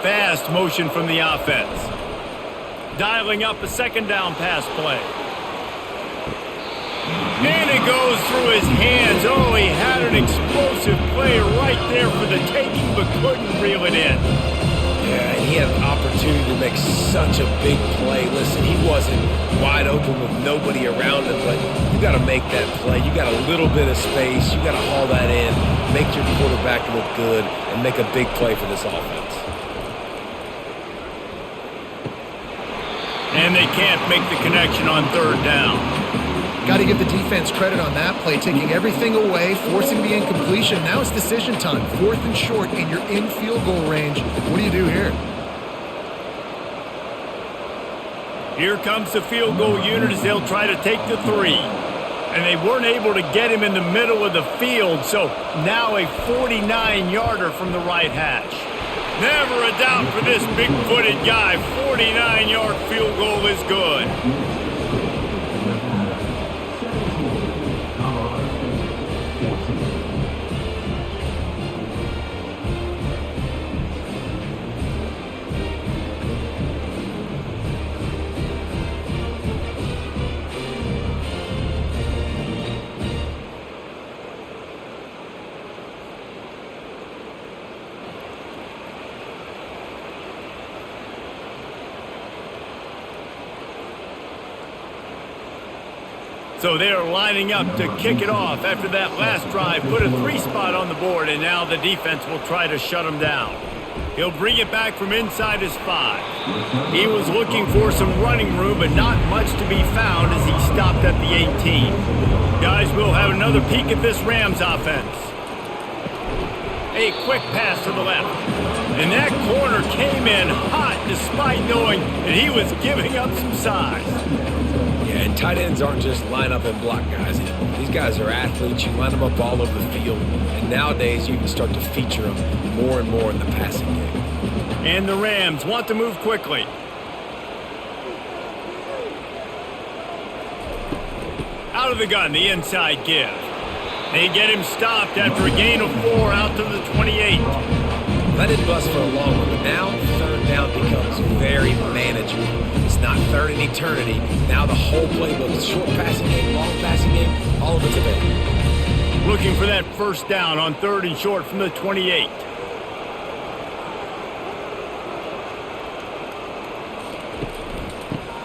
Fast motion from the offense. Dialing up a 2nd down pass play. And it goes through his hands. Oh, he had an explosive play right there for the taking, but couldn't reel it in. Yeah, and he had an opportunity to make such a big play. Listen, he wasn't wide open with nobody around him, but you got to make that play. You got a little bit of space. You got to haul that in, make your quarterback look good, and make a big play for this offense. And they can't make the connection on 3rd down. Got to give the defense credit on that play, taking everything away, forcing the incompletion. Now it's decision time. 4th and short, and you're in field goal range. What do you do here? Here comes the field goal unit as they'll try to take the 3. And they weren't able to get him in the middle of the field, so now a 49-yarder from the right hash. Never a doubt for this big-footed guy. 49-yard field goal is good. So they are lining up to kick it off after that last drive. Put a 3 spot on the board, and now the defense will try to shut them down. He'll bring it back from inside his 5. He was looking for some running room, but not much to be found as he stopped at the 18. Guys, we'll have another peek at this Rams offense. A quick pass to the left. And that corner came in hot despite knowing that he was giving up some size. Yeah, and tight ends aren't just line up and block guys anymore. These guys are athletes. You line them up all over the field. And nowadays, you can start to feature them more and more in the passing game. And the Rams want to move quickly. Out of the gun, the inside give. They get him stopped after a gain of 4 out to the 28. Let it bust for a long one, but now third down becomes very manageable. It's not third in eternity. Now the whole playbook is short passing game, long passing game, all of it's available. Looking for that first down on 3rd and short from the 28.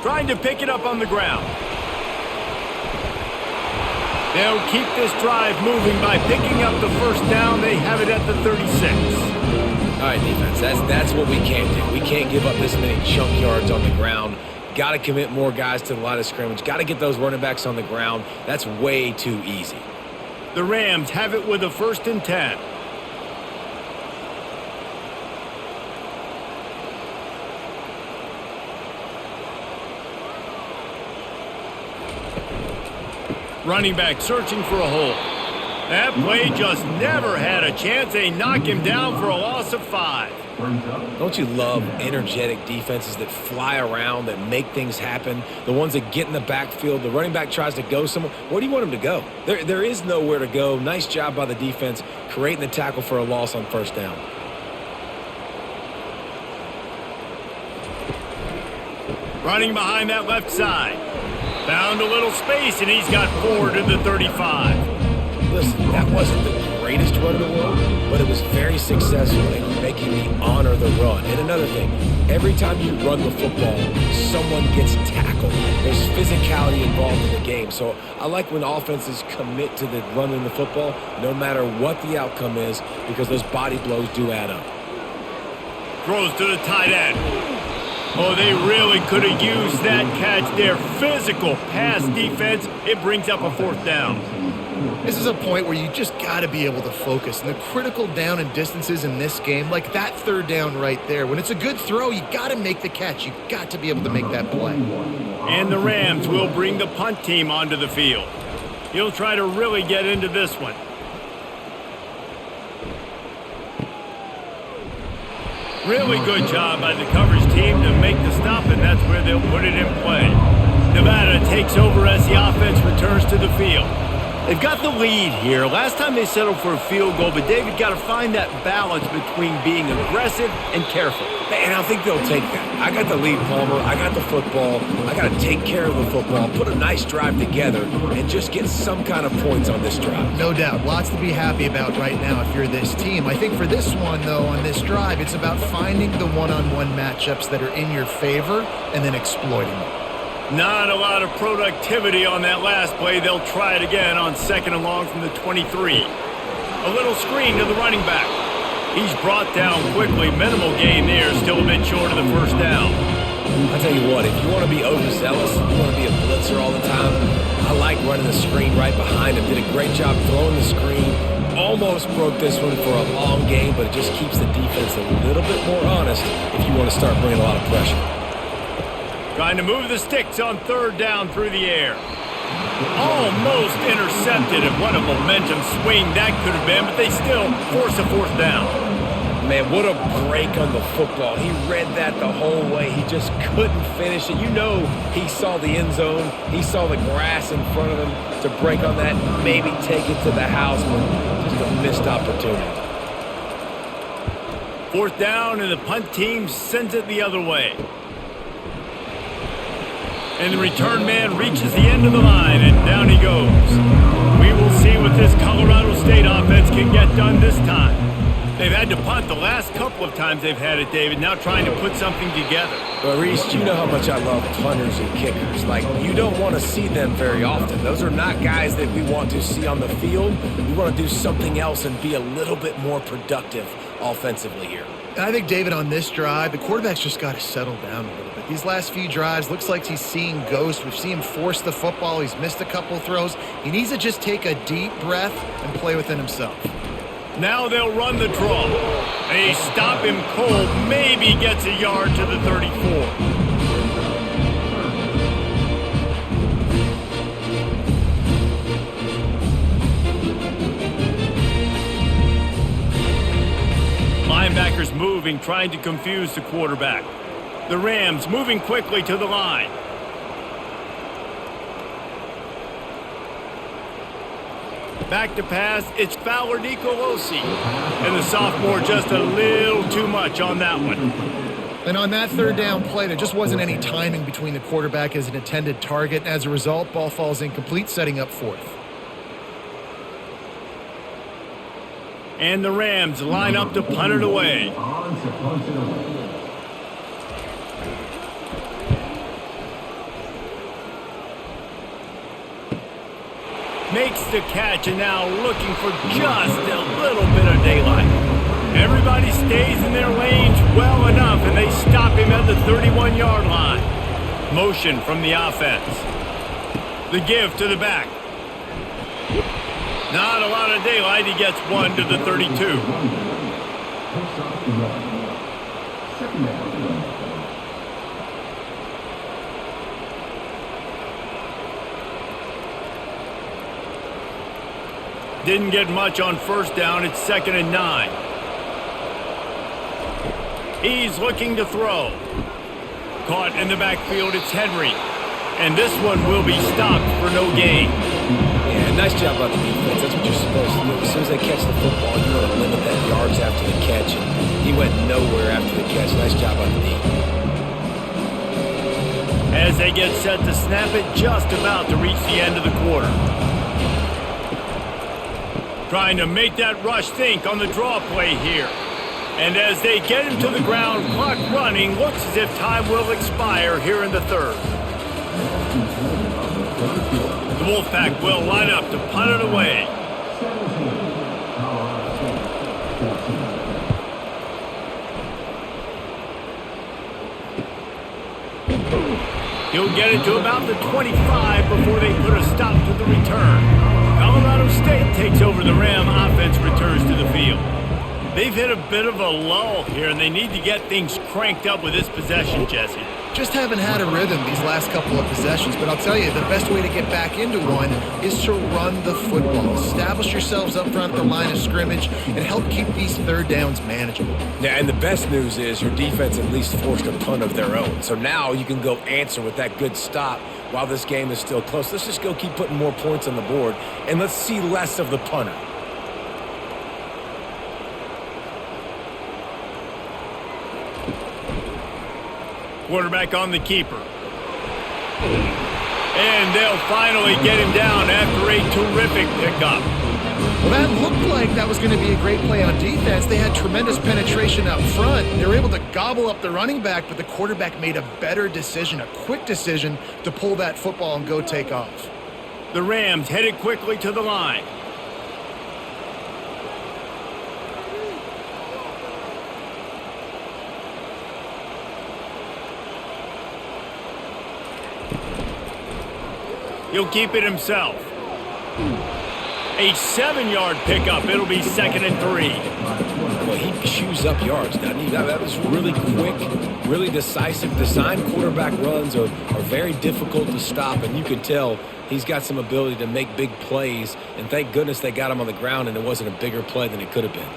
Trying to pick it up on the ground. They'll keep this drive moving by picking up the first down. They have it at the 36. All right, defense, that's what we can't do. We can't give up this many chunk yards on the ground. Got to commit more guys to the line of scrimmage. Got to get those running backs on the ground. That's way too easy. The Rams have it with a 1st and 10. Running back searching for a hole. That play just never had a chance. They knock him down for a loss of 5. Don't you love energetic defenses that fly around, that make things happen? The ones that get in the backfield. The running back tries to go somewhere. Where do you want him to go? There is nowhere to go. Nice job by the defense creating the tackle for a loss on 1st down. Running behind that left side. Found a little space, and he's got 4 to the 35. Listen, that wasn't the greatest run in the world, but it was very successful in making me honor the run. And another thing, every time you run the football, someone gets tackled. There's physicality involved in the game. So I like when offenses commit to the running the football, no matter what the outcome is, because those body blows do add up. Throws to the tight end. Oh, they really could have used that catch there. Physical pass defense. It brings up a 4th down. This is a point where you just got to be able to focus. And the critical down and distances in this game, like that 3rd down right there, when it's a good throw, you got to make the catch. You got to be able to make that play. And the Rams will bring the punt team onto the field. He'll try to really get into this one. Really good job by the coverage team to make the stop, and that's where they'll put it in play. Nevada takes over as the offense returns to the field. They've got the lead here. Last time they settled for a field goal, but David got to find that balance between being aggressive and careful. And I think they'll take that. I got the lead, Palmer. I got the football. I got to take care of the football, put a nice drive together, and just get some kind of points on this drive. No doubt. Lots to be happy about right now if you're this team. I think for this one, though, on this drive, it's about finding the one-on-one matchups that are in your favor and then exploiting them. Not a lot of productivity on that last play. They'll try it again on 2nd and long from the 23. A little screen to the running back. He's brought down quickly. Minimal gain there. Still a bit short of the 1st down. I'll tell you what, if you want to be overzealous, you want to be a blitzer all the time, I like running the screen right behind him. Did a great job throwing the screen. Almost broke this one for a long game, but it just keeps the defense a little bit more honest if you want to start bringing a lot of pressure. Trying to move the sticks on 3rd down through the air. Almost intercepted, and what a momentum swing that could have been, but they still force a 4th down. Man, what a break on the football. He read that the whole way. He just couldn't finish it. You know he saw the end zone. He saw the grass in front of him to break on that, maybe take it to the house, but just a missed opportunity. 4th down, and the punt team sends it the other way. And the return man reaches the end of the line, and down he goes. We will see what this Colorado State offense can get done this time. They've had to punt the last couple of times they've had it, David, now trying to put something together. Well, Reese, you know how much I love punters and kickers. Like, you don't want to see them very often. Those are not guys that we want to see on the field. We want to do something else and be a little bit more productive offensively here. And I think, David, on this drive, the quarterback's just got to settle down a little bit. These last few drives, looks like he's seeing ghosts. We've seen him force the football. He's missed a couple throws. He needs to just take a deep breath and play within himself. Now they'll run the draw. They stop him cold, maybe gets a yard to the 34. Linebackers moving, trying to confuse the quarterback. The Rams moving quickly to the line. Back to pass, it's Fowler Nicolosi. And the sophomore just a little too much on that one. And on that third down play, there just wasn't any timing between the quarterback as an intended target. As a result, ball falls incomplete, setting up fourth. And the Rams line up to punt it away. Makes the catch and now looking for just a little bit of daylight. Everybody stays in their lanes well enough and they stop him at the 31-yard line. Motion from the offense. The give to the back. Not a lot of daylight. He gets one to the 32. Didn't get much on first down. It's 2nd and 9. He's looking to throw. Caught in the backfield. It's Henry. And this one will be stopped for no gain. Yeah, nice job by the defense. That's what you're supposed to do. As soon as they catch the football, you want to limit that yards after the catch. And he went nowhere after the catch. Nice job by the D. As they get set to snap it, just about to reach the end of the quarter. Trying to make that rush think on the draw play here. And as they get him to the ground, clock running, looks as if time will expire here in the third. The Wolfpack will line up to punt it away. He'll get it to about the 25 before they put a stop to the return. Colorado State takes over the Ram. Offense returns to the field. They've hit a bit of a lull here, and they need to get things cranked up with this possession, Jesse. Just haven't had a rhythm these last couple of possessions, but I'll tell you, the best way to get back into one is to run the football. Establish yourselves up front at the line of scrimmage and help keep these third downs manageable. Yeah, and the best news is your defense at least forced a punt of their own. So now you can go answer with that good stop while this game is still close. Let's just go keep putting more points on the board, and let's see less of the punter. Quarterback on the keeper. And they'll finally get him down after a terrific pickup. Well, that looked like that was going to be a great play on defense. They had tremendous penetration up front. They were able to gobble up the running back, but the quarterback made a better decision, a quick decision to pull that football and go take off. The Rams headed quickly to the line. He'll keep it himself. A 7-yard pickup. It'll be 2nd and 3. Well, he chews up yards, doesn't he? That was really quick, really decisive. Design quarterback runs are very difficult to stop, and you can tell he's got some ability to make big plays, and thank goodness they got him on the ground and it wasn't a bigger play than it could have been.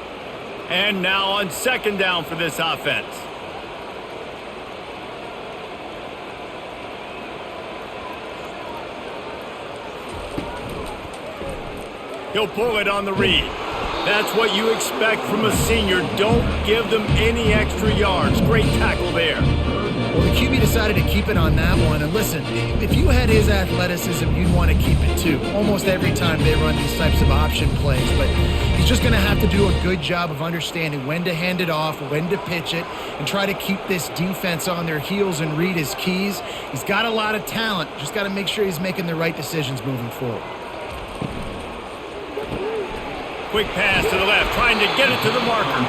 And now on 2nd down for this offense. He'll pull it on the read. That's what you expect from a senior. Don't give them any extra yards. Great tackle there. Well, the QB decided to keep it on that one. And listen, if you had his athleticism, you'd want to keep it too. Almost every time they run these types of option plays. But he's He's just going to have to do a good job of understanding when to hand it off, when to pitch it, and try to keep this defense on their heels and read his keys. He's got a lot of talent. Just got to make sure he's making the right decisions moving forward. Quick pass to the left, trying to get it to the marker.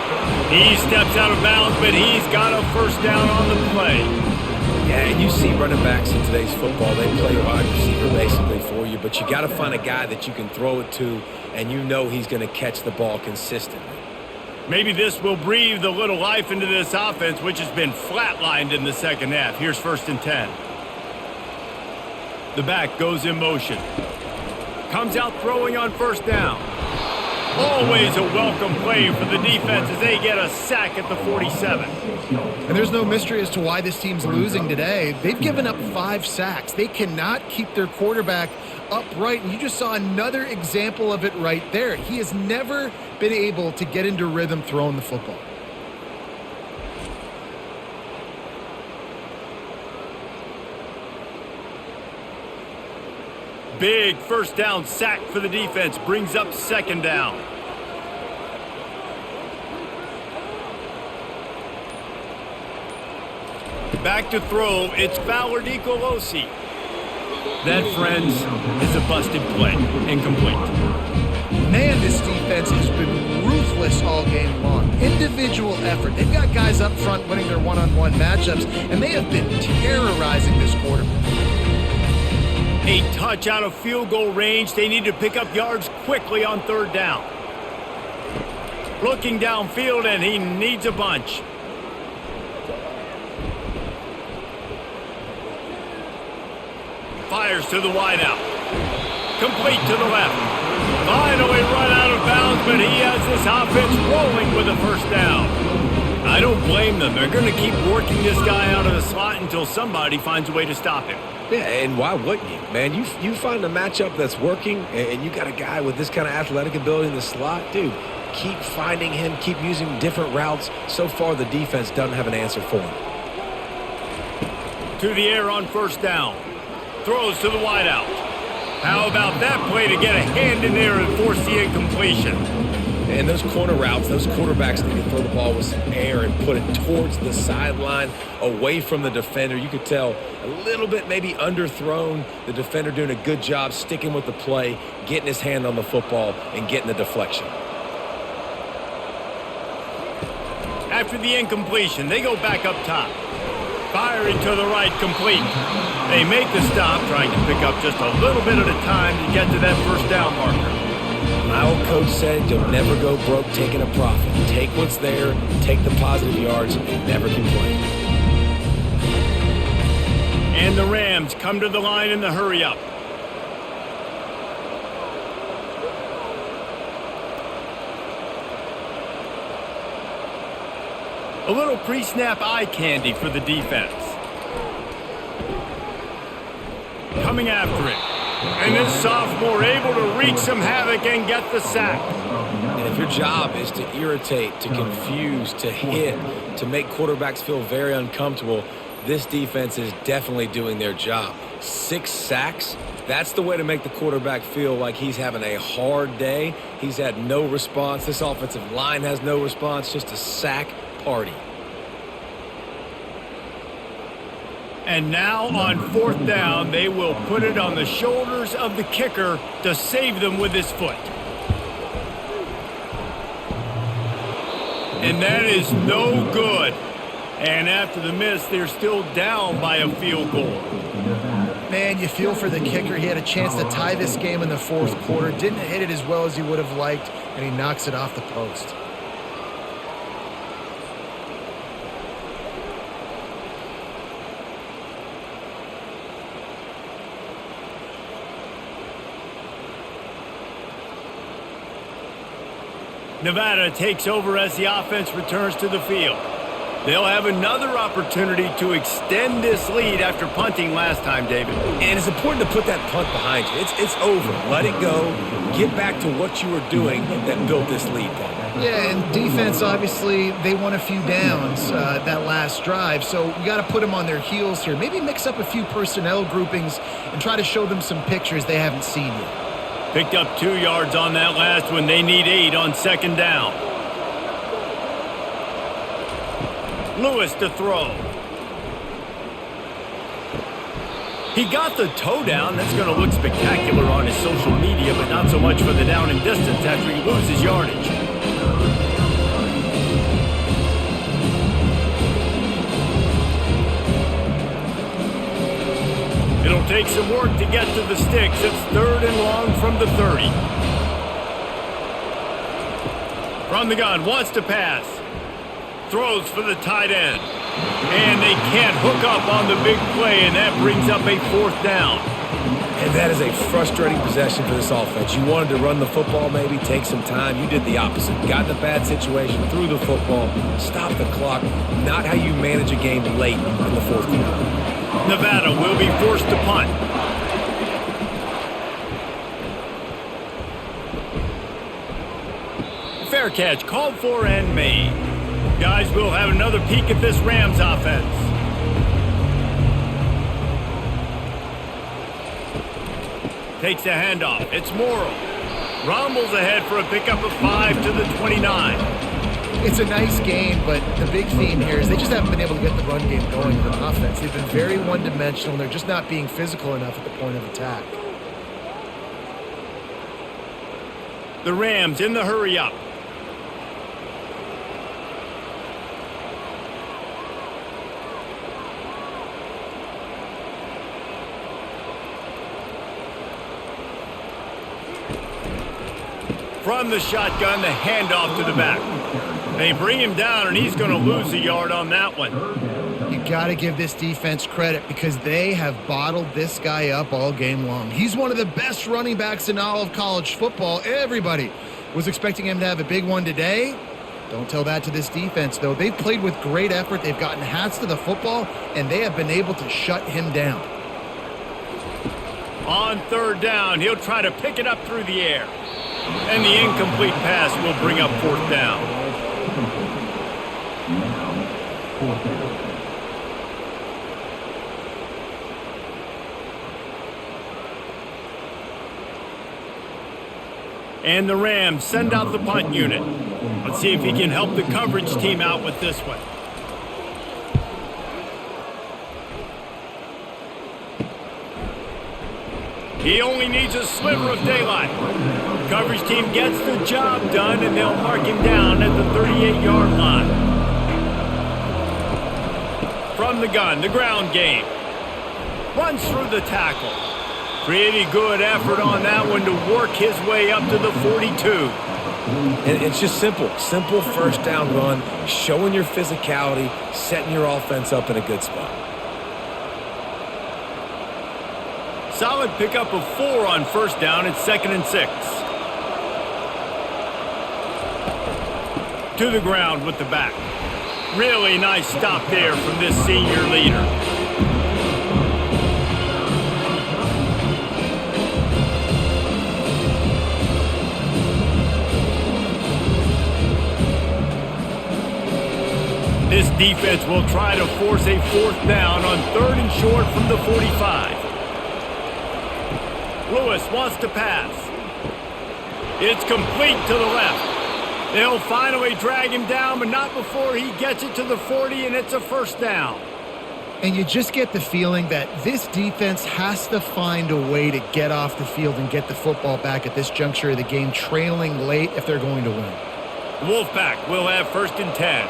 He steps out of bounds, but he's got a first down on the play. Yeah, and you see running backs in today's football, they play wide receiver basically for you, but you got to find a guy that you can throw it to, and you know he's going to catch the ball consistently. Maybe this will breathe a little life into this offense, which has been flatlined in the second half. Here's 1st and 10. The back goes in motion. Comes out throwing on 1st down. Always a welcome play for the defense as they get a sack at the 47. And there's no mystery as to why this team's losing today. They've given up 5 sacks. They cannot keep their quarterback upright, and you just saw another example of it right there. He has never been able to get into rhythm throwing the football. Big 1st down sack for the defense, brings up 2nd down. Back to throw, it's Fowler DeColosi. That, friends, is a busted play, incomplete. Man, this defense has been ruthless all game long. Individual effort. They've got guys up front winning their one-on-one matchups, and they have been terrorizing this quarterback. A touch out of field goal range. They need to pick up yards quickly on 3rd down. Looking downfield, and he needs a bunch. Fires to the wideout. Complete to the left. Finally run out of bounds, but he has this offense rolling with a 1st down. I don't blame them. They're going to keep working this guy out of the slot until somebody finds a way to stop him. Yeah, and why wouldn't you? Man, you find a matchup that's working, and you got a guy with this kind of athletic ability in the slot, dude, keep finding him, keep using different routes. So far, the defense doesn't have an answer for him. To the air on 1st down. Throws to the wideout. How about that play to get a hand in there and force the incompletion? And those corner routes, those quarterbacks need to throw the ball with some air and put it towards the sideline, away from the defender. You could tell a little bit maybe underthrown. The defender doing a good job sticking with the play, getting his hand on the football, and getting the deflection. After the incompletion, they go back up top. Firing to the right, complete. They make the stop, trying to pick up just a little bit at a time to get to that 1st down marker. My old coach said you'll never go broke taking a profit. Take what's there, take the positive yards, and never complain. And the Rams come to the line in the hurry-up. A little pre-snap eye candy for the defense. Coming after it. And this sophomore able to wreak some havoc and get the sack. And if your job is to irritate, to confuse, to hit, to make quarterbacks feel very uncomfortable, this defense is definitely doing their job. 6 sacks, that's the way to make the quarterback feel like he's having a hard day. He's had no response. This offensive line has no response, just a sack party. And now on 4th down, they will put it on the shoulders of the kicker to save them with his foot. And that is no good. And after the miss, they're still down by a field goal. Man, you feel for the kicker. He had a chance to tie this game in the 4th quarter. Didn't hit it as well as he would have liked, and he knocks it off the post. Nevada takes over as the offense returns to the field. They'll have another opportunity to extend this lead after punting last time, David. And it's important to put that punt behind you. It's over. Let it go. Get back to what you were doing that built this lead, Paul. Yeah, and defense, obviously, they won a few downs that last drive, so we got to put them on their heels here. Maybe mix up a few personnel groupings and try to show them some pictures they haven't seen yet. Picked up 2 yards on that last one. They need 8 on second down. Lewis to throw. He got the toe down. That's going to look spectacular on his social media, but not so much for the down and distance after he loses yardage. It'll take some work to get to the sticks. It's 3rd and long from the 30. From the gun, wants to pass. Throws for the tight end. And they can't hook up on the big play, and that brings up a 4th down. And that is a frustrating possession for this offense. You wanted to run the football, maybe take some time. You did the opposite. Got in a bad situation, threw the football, stopped the clock. Not how you manage a game late in the 4th quarter. Nevada will be forced to punt. Fair catch called for and made. Guys, we'll have another peek at this Rams offense. Takes the handoff. It's Morrow. Rumbles ahead for a pickup of 5 to the 29. It's a nice game, but the big theme here is they just haven't been able to get the run game going with an offense. They've been very one-dimensional, and they're just not being physical enough at the point of attack. The Rams in the hurry-up. From the shotgun, the handoff to the back. They bring him down, and he's going to lose a yard on that one. You got to give this defense credit because they have bottled this guy up all game long. He's one of the best running backs in all of college football. Everybody was expecting him to have a big one today. Don't tell that to this defense, though. They've played with great effort. They've gotten hats to the football, and they have been able to shut him down. On 3rd down, he'll try to pick it up through the air. And the incomplete pass will bring up 4th down. And the Rams send out the punt unit. Let's see if he can help the coverage team out with this one. He only needs a sliver of daylight. Coverage team gets the job done, and they'll mark him down at the 38-yard line. From the gun, the ground game. Runs through the tackle. Pretty good effort on that one to work his way up to the 42. And it's just simple. Simple 1st down run, showing your physicality, setting your offense up in a good spot. Solid pickup of 4 on 1st down. It's 2nd and 6. To the ground with the back. Really nice stop there from this senior leader. This defense will try to force a 4th down on 3rd and short from the 45. Lewis wants to pass. It's complete to the left. They'll finally drag him down, but not before he gets it to the 40, and it's a 1st down. And you just get the feeling that this defense has to find a way to get off the field and get the football back at this juncture of the game, trailing late if they're going to win. Wolfpack will have 1st and 10.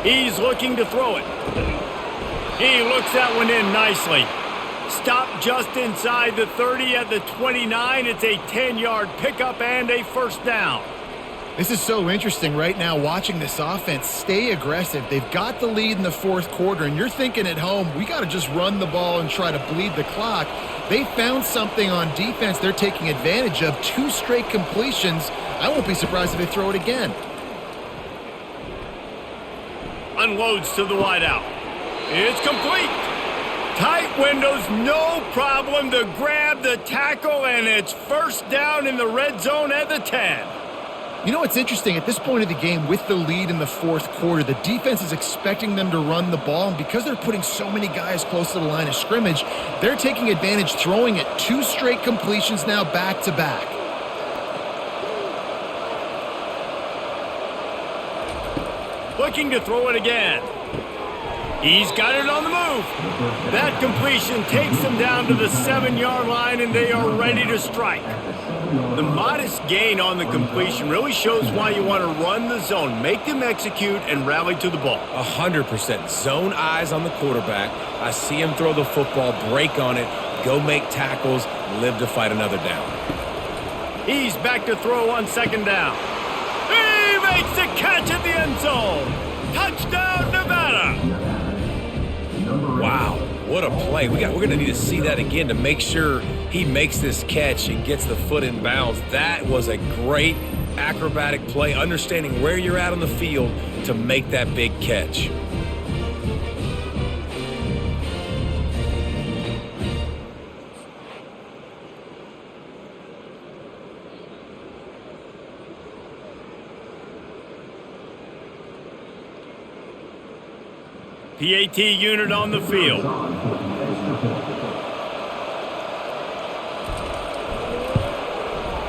He's looking to throw it. He looks that one in nicely. Stopped just inside the 30 at the 29. It's a 10-yard pickup and a 1st down. This is so interesting right now watching this offense stay aggressive. They've got the lead in the 4th quarter, and you're thinking at home, we got to just run the ball and try to bleed the clock. They found something on defense they're taking advantage of. 2 straight completions. I won't be surprised if they throw it again. Unloads to the wideout. It's complete. Tight windows, no problem to grab the tackle, and it's 1st down in the red zone at the 10. You know, it's interesting. At this point of the game, with the lead in the fourth quarter, the defense is expecting them to run the ball, and because they're putting so many guys close to the line of scrimmage, they're taking advantage, throwing it 2 straight completions now back-to-back. Looking to throw it again. He's got it on the move. That completion takes them down to the 7-yard line, and they are ready to strike. The modest gain on the completion really shows why you want to run the zone, make them execute, and rally to the ball. 100%. Zone eyes on the quarterback. I see him throw the football, break on it, go make tackles, live to fight another down. He's back to throw on 2nd down. He makes the catch at the end zone. Touchdown, Nevada. Wow, what a play. We're going to need to see that again to make sure he makes this catch and gets the foot in bounds. That was a great acrobatic play, understanding where you're at on the field to make that big catch. PAT unit on the field.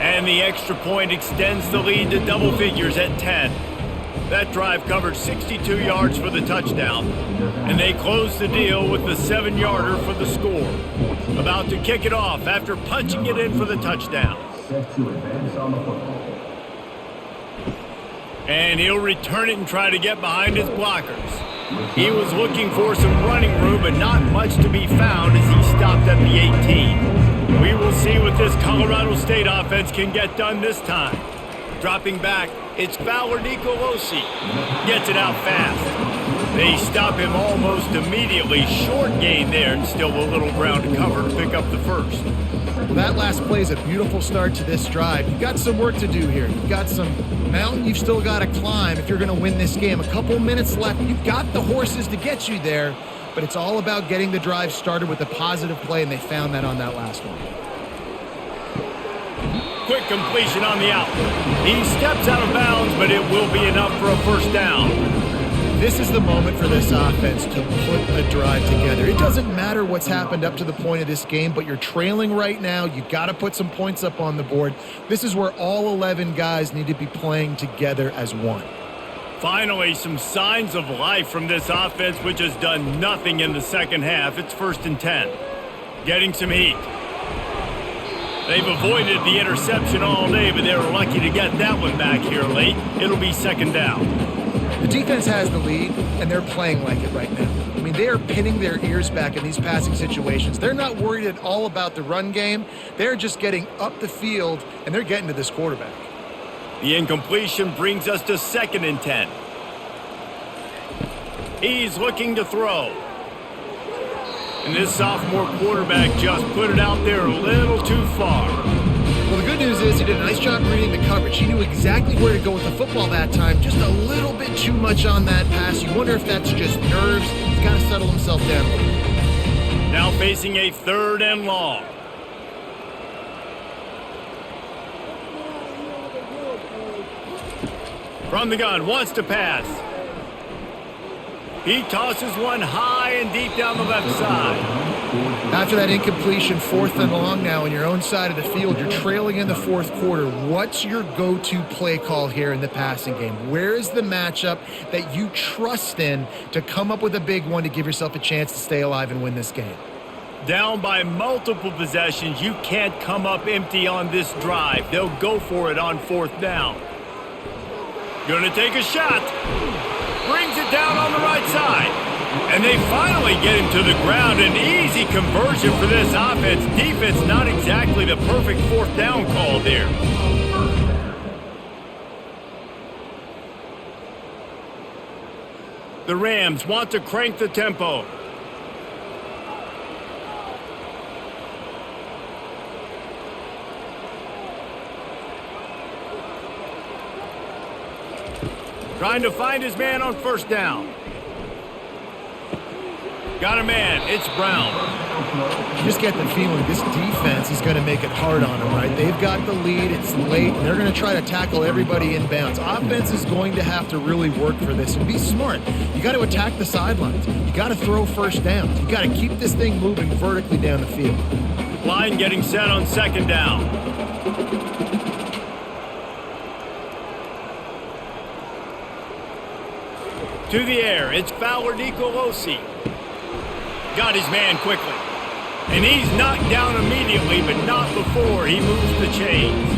And the extra point extends the lead to double figures at 10. That drive covered 62 yards for the touchdown, and they close the deal with the 7-yarder for the score. About to kick it off after punching it in for the touchdown. And he'll return it and try to get behind his blockers. He was looking for some running room, but not much to be found as he stopped at the 18. We will see what this Colorado State offense can get done this time. Dropping back, it's Fowler Nicolosi. Gets it out fast. They stop him almost immediately. Short gain there, and still a little ground to cover to pick up the first. Well, that last play is a beautiful start to this drive. You've got some work to do here. You've got some mountain you've still got to climb if you're going to win this game. A couple minutes left. You've got the horses to get you there, but it's all about getting the drive started with a positive play, and they found that on that last one. Quick completion on the out. He steps out of bounds, but it will be enough for a first down. This is the moment for this offense to put a drive together. It doesn't matter what's happened up to the point of this game, but you're trailing right now. You've got to put some points up on the board. This is where all 11 guys need to be playing together as one. Finally, some signs of life from this offense, which has done nothing in the second half. It's 1st and 10. Getting some heat. They've avoided the interception all day, but they were lucky to get that one back here late. It'll be 2nd down. The defense has the lead, and they're playing like it right now. I mean, they are pinning their ears back in these passing situations. They're not worried at all about the run game. They're just getting up the field, and they're getting to this quarterback. The incompletion brings us to 2nd and 10. He's looking to throw. And this sophomore quarterback just put it out there a little too far. Well, the good news is he did a nice job reading the coverage. He knew exactly where to go with the football that time. Just a little bit too much on that pass. You wonder if that's just nerves. He's got to settle himself down a little bit. Now facing a 3rd and long. From the gun, wants to pass. He tosses one high and deep down the left side. After that incompletion, 4th and long now on your own side of the field, you're trailing in the 4th quarter. What's your go-to play call here in the passing game? Where is the matchup that you trust in to come up with a big one to give yourself a chance to stay alive and win this game? Down by multiple possessions, you can't come up empty on this drive. They'll go for it on 4th down. Gonna take a shot. Brings it down on the right side. And they finally get him to the ground. An easy conversion for this offense. Defense not exactly the perfect 4th down call there. The Rams want to crank the tempo. Trying to find his man on 1st down. Got a man. It's Brown. You just get the feeling this defense is going to make it hard on them, right? They've got the lead. It's late. And they're going to try to tackle everybody in bounds. Offense is going to have to really work for this and be smart. You got to attack the sidelines. You got to throw first downs. You got to keep this thing moving vertically down the field. Line getting set on second down. To the air, it's Fowler Nicolosi. Got his man quickly. And he's knocked down immediately, but not before he moves the chains.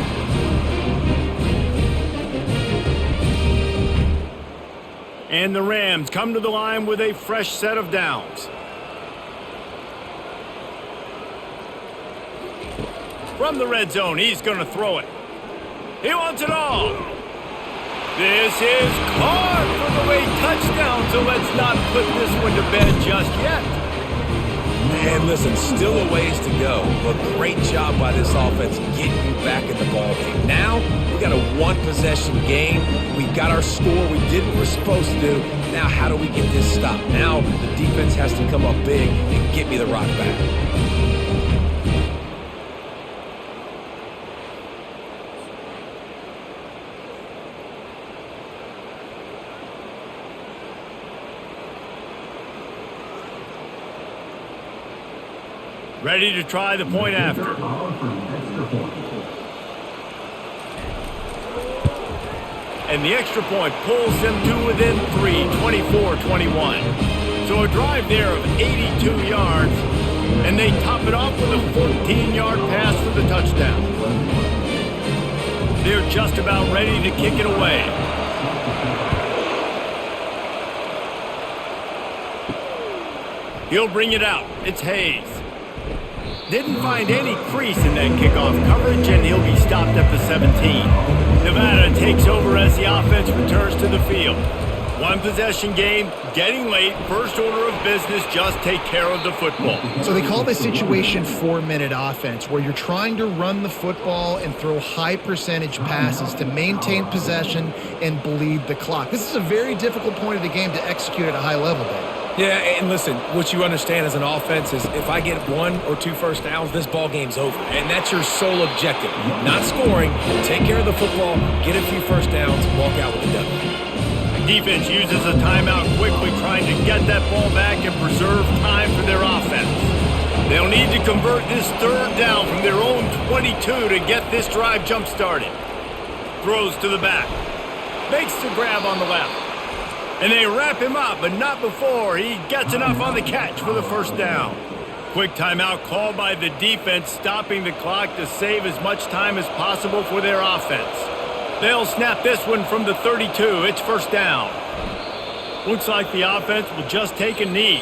And the Rams come to the line with a fresh set of downs. From the red zone, he's going to throw it. He wants it all. This is caught for the late touchdown, so let's not put this one to bed just yet. And listen, still a ways to go, but great job by this offense getting you back in the ballgame. Now, we got a one-possession game. We got our score. We did what we're supposed to do. Now, how do we get this stopped? Now, the defense has to come up big and get me the rock back. Ready to try the point after. And the extra point pulls them to within 3, 24-21. So a drive there of 82 yards, and they top it off with a 14-yard pass for the touchdown. They're just about ready to kick it away. He'll bring it out. It's Hayes. Didn't find any crease in that kickoff coverage, and he'll be stopped at the 17. Nevada takes over as the offense returns to the field. One possession game, getting late, first order of business, just take care of the football. So they call this situation 4-minute offense, where you're trying to run the football and throw high percentage passes to maintain possession and bleed the clock. This is a very difficult point of the game to execute at a high level, Dave. Yeah, and listen, what you understand as an offense is if I get 1 or 2 first downs, this ball game's over. And that's your sole objective. Not scoring, take care of the football, get a few first downs, walk out with a W. Defense uses a timeout quickly, trying to get that ball back and preserve time for their offense. They'll need to convert this third down from their own 22 to get this drive jump-started. Throws to the back. Makes the grab on the left. And they wrap him up, but not before he gets enough on the catch for the first down. Quick timeout called by the defense, stopping the clock to save as much time as possible for their offense. They'll snap this one from the 32. It's first down. Looks like the offense will just take a knee.